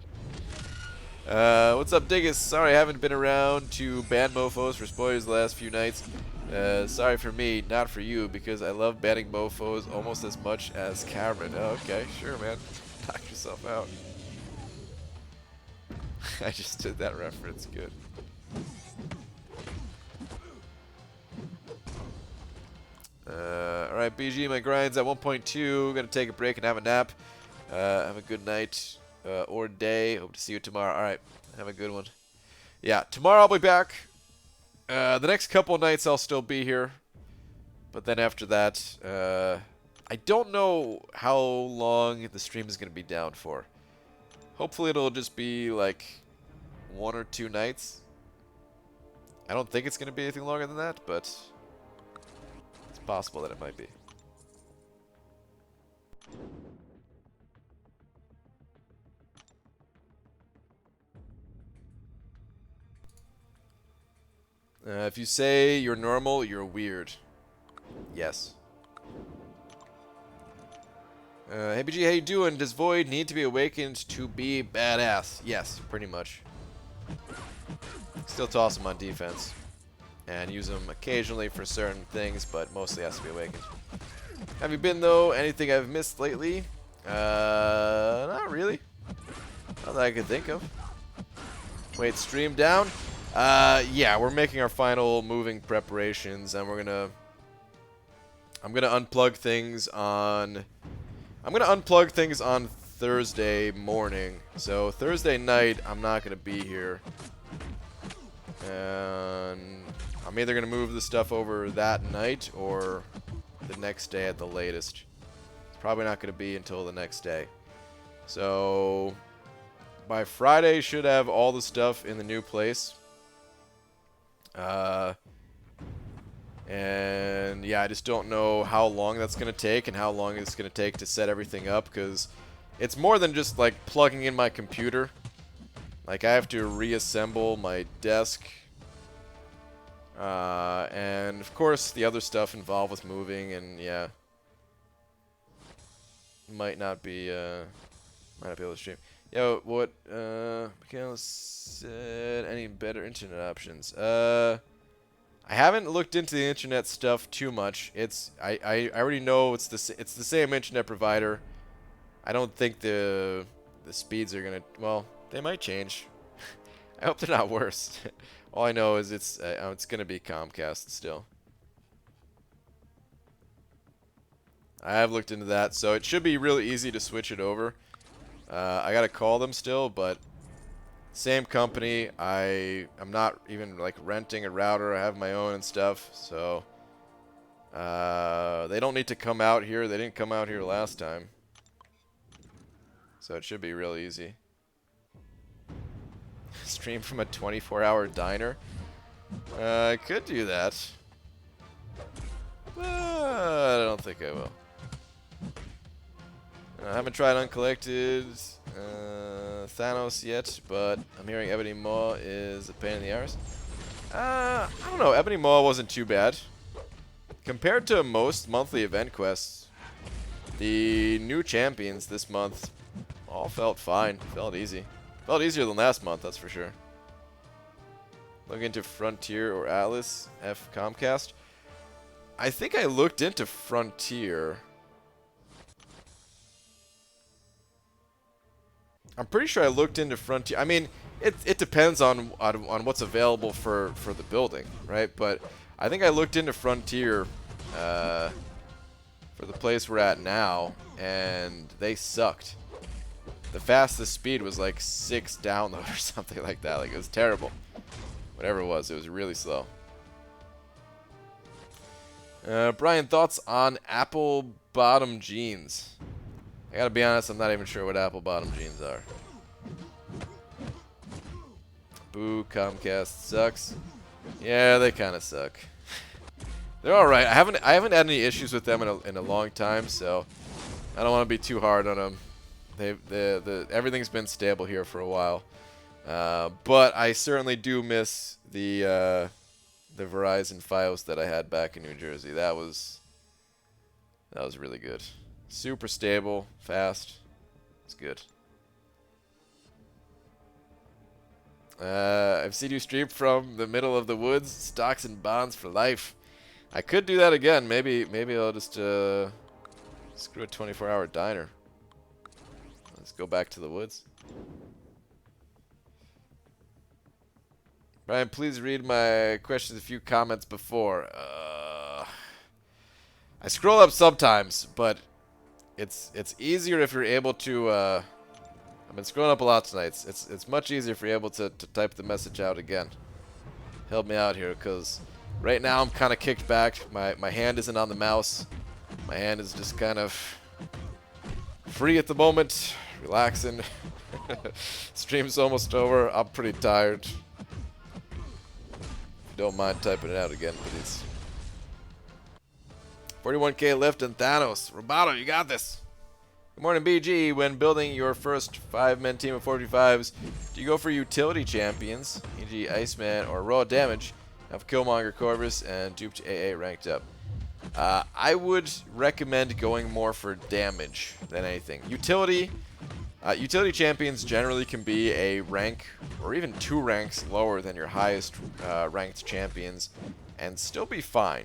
What's up, Diggus? Sorry I haven't been around to ban mofos for spoilers the last few nights. Sorry for me, not for you, because I love banning mofos almost as much as Cameron. Oh, okay, sure, man. Knock yourself out. I just did that reference. Good. Alright, BG, my grind's at 1.2. Gonna take a break and have a nap. Have a good night or day. Hope to see you tomorrow. Alright, have a good one. Yeah, tomorrow I'll be back. The next couple nights I'll still be here. But then after that, I don't know how long the stream is going to be down for. Hopefully it'll just be like 1 or 2 nights. I don't think it's going to be anything longer than that, but it's possible that it might be. If you say you're normal, you're weird. Yes. Hey BG, how you doing? Does Void need to be awakened to be badass? Yes, pretty much. Still toss him on defense. And use him occasionally for certain things, but mostly has to be awakened. Have you been, though? Anything I've missed lately? Not really. Not that I could think of. Wait, stream down? Yeah, we're making our final moving preparations, and I'm gonna unplug things on Thursday morning. So Thursday night, I'm not gonna be here, and I'm either gonna move the stuff over that night or the next day at the latest. It's probably not gonna be until the next day. So by Friday, should have all the stuff in the new place. And yeah, I just don't know how long that's going to take and how long it's going to take to set everything up, because it's more than just like plugging in my computer. Like, I have to reassemble my desk, and of course the other stuff involved with moving, and yeah, might not be able to stream. Yo, what Michaela said, any better internet options? I haven't looked into the internet stuff too much. I already know it's the same internet provider. I don't think the speeds are gonna, well, they might change. I hope they're not worse. All I know is it's gonna be Comcast still. I have looked into that, so it should be really easy to switch it over. I gotta call them still, but same company. I'm not even like renting a router. I have my own and stuff, so they don't need to come out here. They didn't come out here last time, so it should be real easy. Stream from a 24-hour diner. I could do that, but I don't think I will. I haven't tried Uncollected Thanos yet, but I'm hearing Ebony Maw is a pain in the arse. I don't know. Ebony Maw wasn't too bad. Compared to most monthly event quests, the new champions this month all felt fine. Felt easy. Felt easier than last month, that's for sure. Look into Frontier or Atlas, F Comcast. I think I looked into Frontier. I'm pretty sure I looked into Frontier. I mean, it depends on what's available for the building, right? But I think I looked into Frontier for the place we're at now, and they sucked. The fastest speed was like 6 download or something like that. Like, it was terrible. Whatever it was really slow. Brian, thoughts on apple bottom jeans? I gotta be honest, I'm not even sure what apple bottom jeans are. Boo, Comcast sucks. Yeah, they kinda suck. They're all right. I haven't had any issues with them in a long time, so I don't want to be too hard on them. Everything's been stable here for a while, but I certainly do miss the Verizon Fios that I had back in New Jersey. That was really good. Super stable, fast. It's good. I've seen you stream from the middle of the woods. Stocks and bonds for life. I could do that again. Maybe I'll just screw a 24-hour diner. Let's go back to the woods. Brian, please read my questions a few comments before. I scroll up sometimes, but it's easier if you're able to. I've been scrolling up a lot tonight. It's much easier if you're able to type the message out again. Help me out here, because right now I'm kind of kicked back. My hand isn't on the mouse. My hand is just kind of free at the moment, relaxing. Stream's almost over. I'm pretty tired. If you don't mind typing it out again, please. 41k left and Thanos. Roboto, you got this. Good morning, BG. When building your first 5-man team of 45s, do you go for utility champions, e.g. Iceman or raw damage, have Killmonger, Corvus, and duped AA ranked up? I would recommend going more for damage than anything. Utility champions generally can be a rank or even 2 ranks lower than your highest ranked champions and still be fine.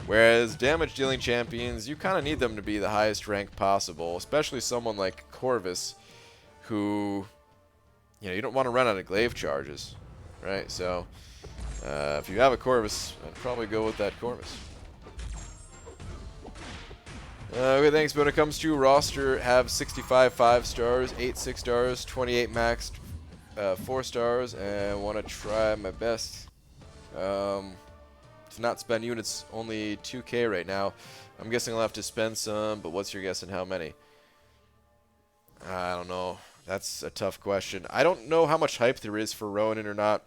Whereas damage-dealing champions, you kind of need them to be the highest rank possible, especially someone like Corvus, who, you know, you don't want to run out of glaive charges, right? So, if you have a Corvus, I'd probably go with that Corvus. Okay, thanks. But when it comes to roster, have 65 5 stars, 8 6 stars, 28 maxed 4 stars, and want to try my best. To not spend units, only 2k right now. I'm guessing I'll have to spend some, but what's your guess on how many? I don't know. That's a tough question. I don't know how much hype there is for Ronin or not.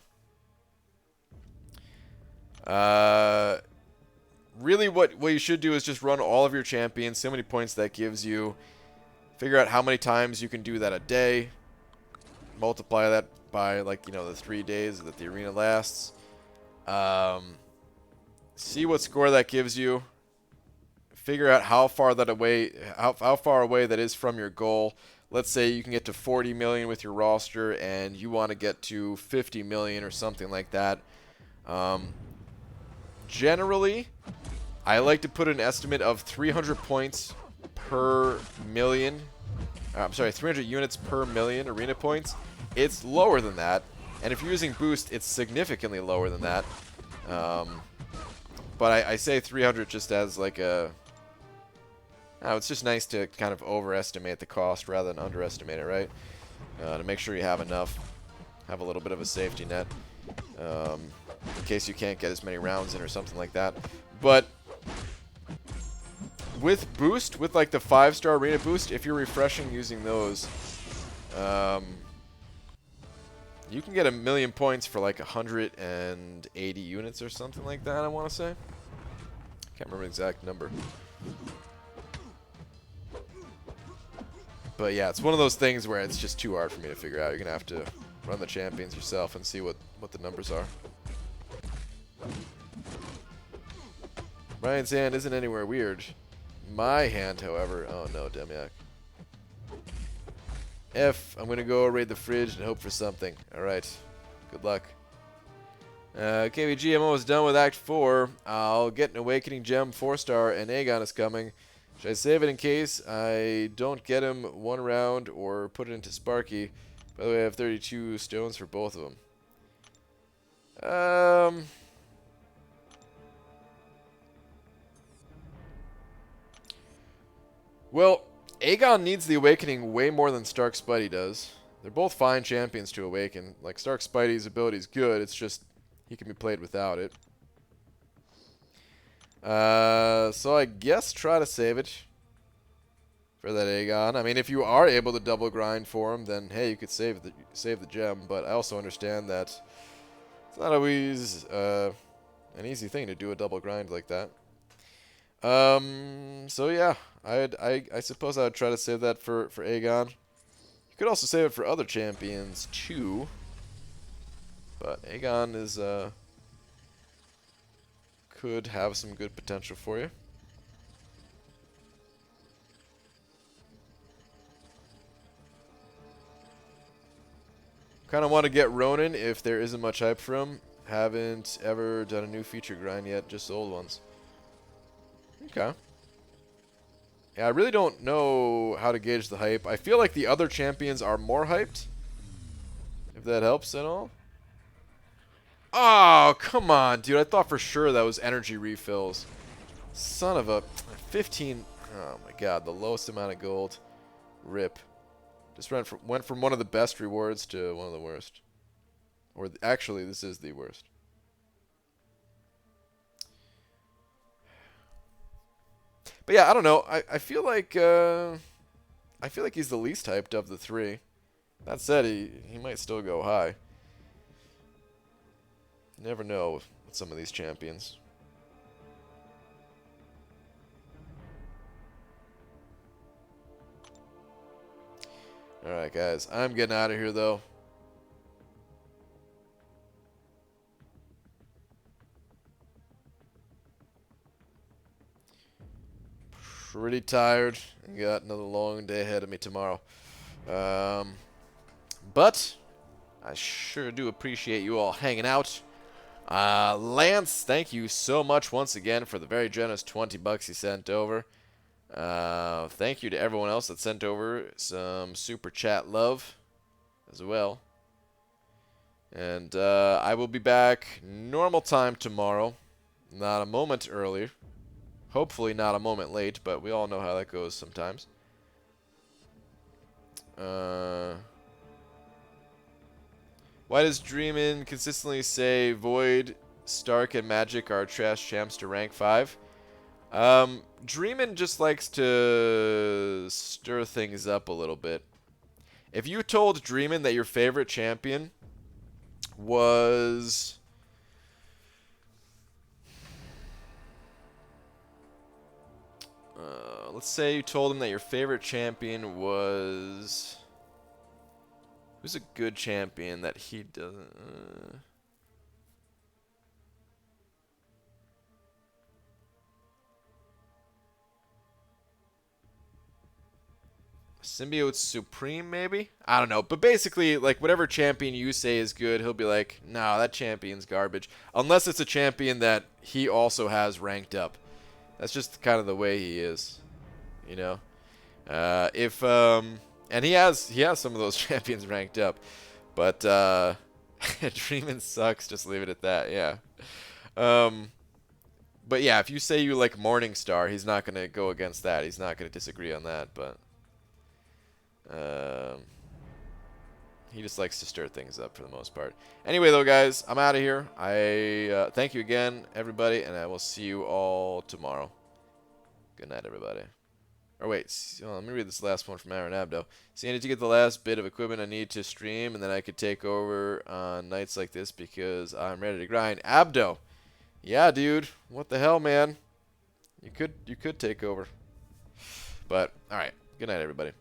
Really what you should do is just run all of your champions, see how many points that gives you, figure out how many times you can do that a day, multiply that by, like, you know, the 3 days that the arena lasts. See what score that gives you. Figure out how far that how far away that is from your goal. Let's say you can get to 40 million with your roster and you want to get to 50 million or something like that. Generally, I like to put an estimate of 300 points per million. I'm sorry, 300 units per million arena points. It's lower than that. And if you're using boost, it's significantly lower than that. But I say 300 just as like a... it's just nice to kind of overestimate the cost rather than underestimate it, right? To make sure you have enough. Have a little bit of a safety net. In case you can't get as many rounds in or something like that. But with boost, with like the 5-star arena boost, if you're refreshing using those, you can get 1,000,000 points for like 180 units or something like that, I want to say. Can't remember the exact number. But yeah, it's one of those things where it's just too hard for me to figure out. You're going to have to run the champions yourself and see what the numbers are. Ryan's hand isn't anywhere weird. My hand, however... Oh no, Demiak. I'm going to go raid the fridge and hope for something. Alright. Good luck. KVG, I'm almost done with Act 4. I'll get an Awakening Gem 4-star and Aegon is coming. Should I save it in case I don't get him 1 round or put it into Sparky? By the way, I have 32 stones for both of them. Well, Aegon needs the Awakening way more than Stark Spidey does. They're both fine champions to awaken. Like, Stark Spidey's ability is good, it's just he can be played without it. So I guess try to save it for that Aegon. I mean, if you are able to double grind for him, then hey, you could save the gem. But I also understand that it's not always an easy thing to do a double grind like that. So yeah, I suppose I would try to save that for Aegon. You could also save it for other champions too. But Aegon is could have some good potential for you. Kind of want to get Ronin if there isn't much hype for him. Haven't ever done a new feature grind yet, just old ones. Okay. Yeah, I really don't know how to gauge the hype. I feel like the other champions are more hyped. If that helps at all. Oh, come on, dude. I thought for sure that was energy refills. Son of a 15. Oh my god, the lowest amount of gold. Rip. Just went from one of the best rewards to one of the worst. Or actually, this is the worst. But yeah, I don't know. I feel like he's the least hyped of the three. That said, he might still go high. You never know with some of these champions. Alright, guys. I'm getting out of here, though. Pretty tired. Got another long day ahead of me tomorrow. But I sure do appreciate you all hanging out. Lance, thank you so much once again for the very generous 20 bucks you sent over. Thank you to everyone else that sent over some super chat love as well. And I will be back normal time tomorrow. Not a moment early. Hopefully not a moment late, but we all know how that goes sometimes. Why does Dreamin consistently say Void, Stark, and Magic are trash champs to rank 5? Dreamin just likes to stir things up a little bit. If you told Dreamin that your favorite champion was... let's say you told him that your favorite champion was... Who's a good champion that he doesn't... Symbiote Supreme, maybe? I don't know. But basically, like, whatever champion you say is good, he'll be like, no, that champion's garbage. Unless it's a champion that he also has ranked up. That's just kind of the way he is. You know? And he has some of those champions ranked up. But, Dreamin' sucks, just leave it at that, yeah. But yeah, if you say you like Morningstar, he's not going to go against that. He's not going to disagree on that, but... he just likes to stir things up for the most part. Anyway, though, guys, I'm out of here. I thank you again, everybody, and I will see you all tomorrow. Good night, everybody. Or wait, let me read this last one from Aaron Abdo. See, I need to get the last bit of equipment I need to stream, and then I could take over on nights like this because I'm ready to grind. Abdo, yeah, dude, what the hell, man? You could take over. But all right, good night, everybody.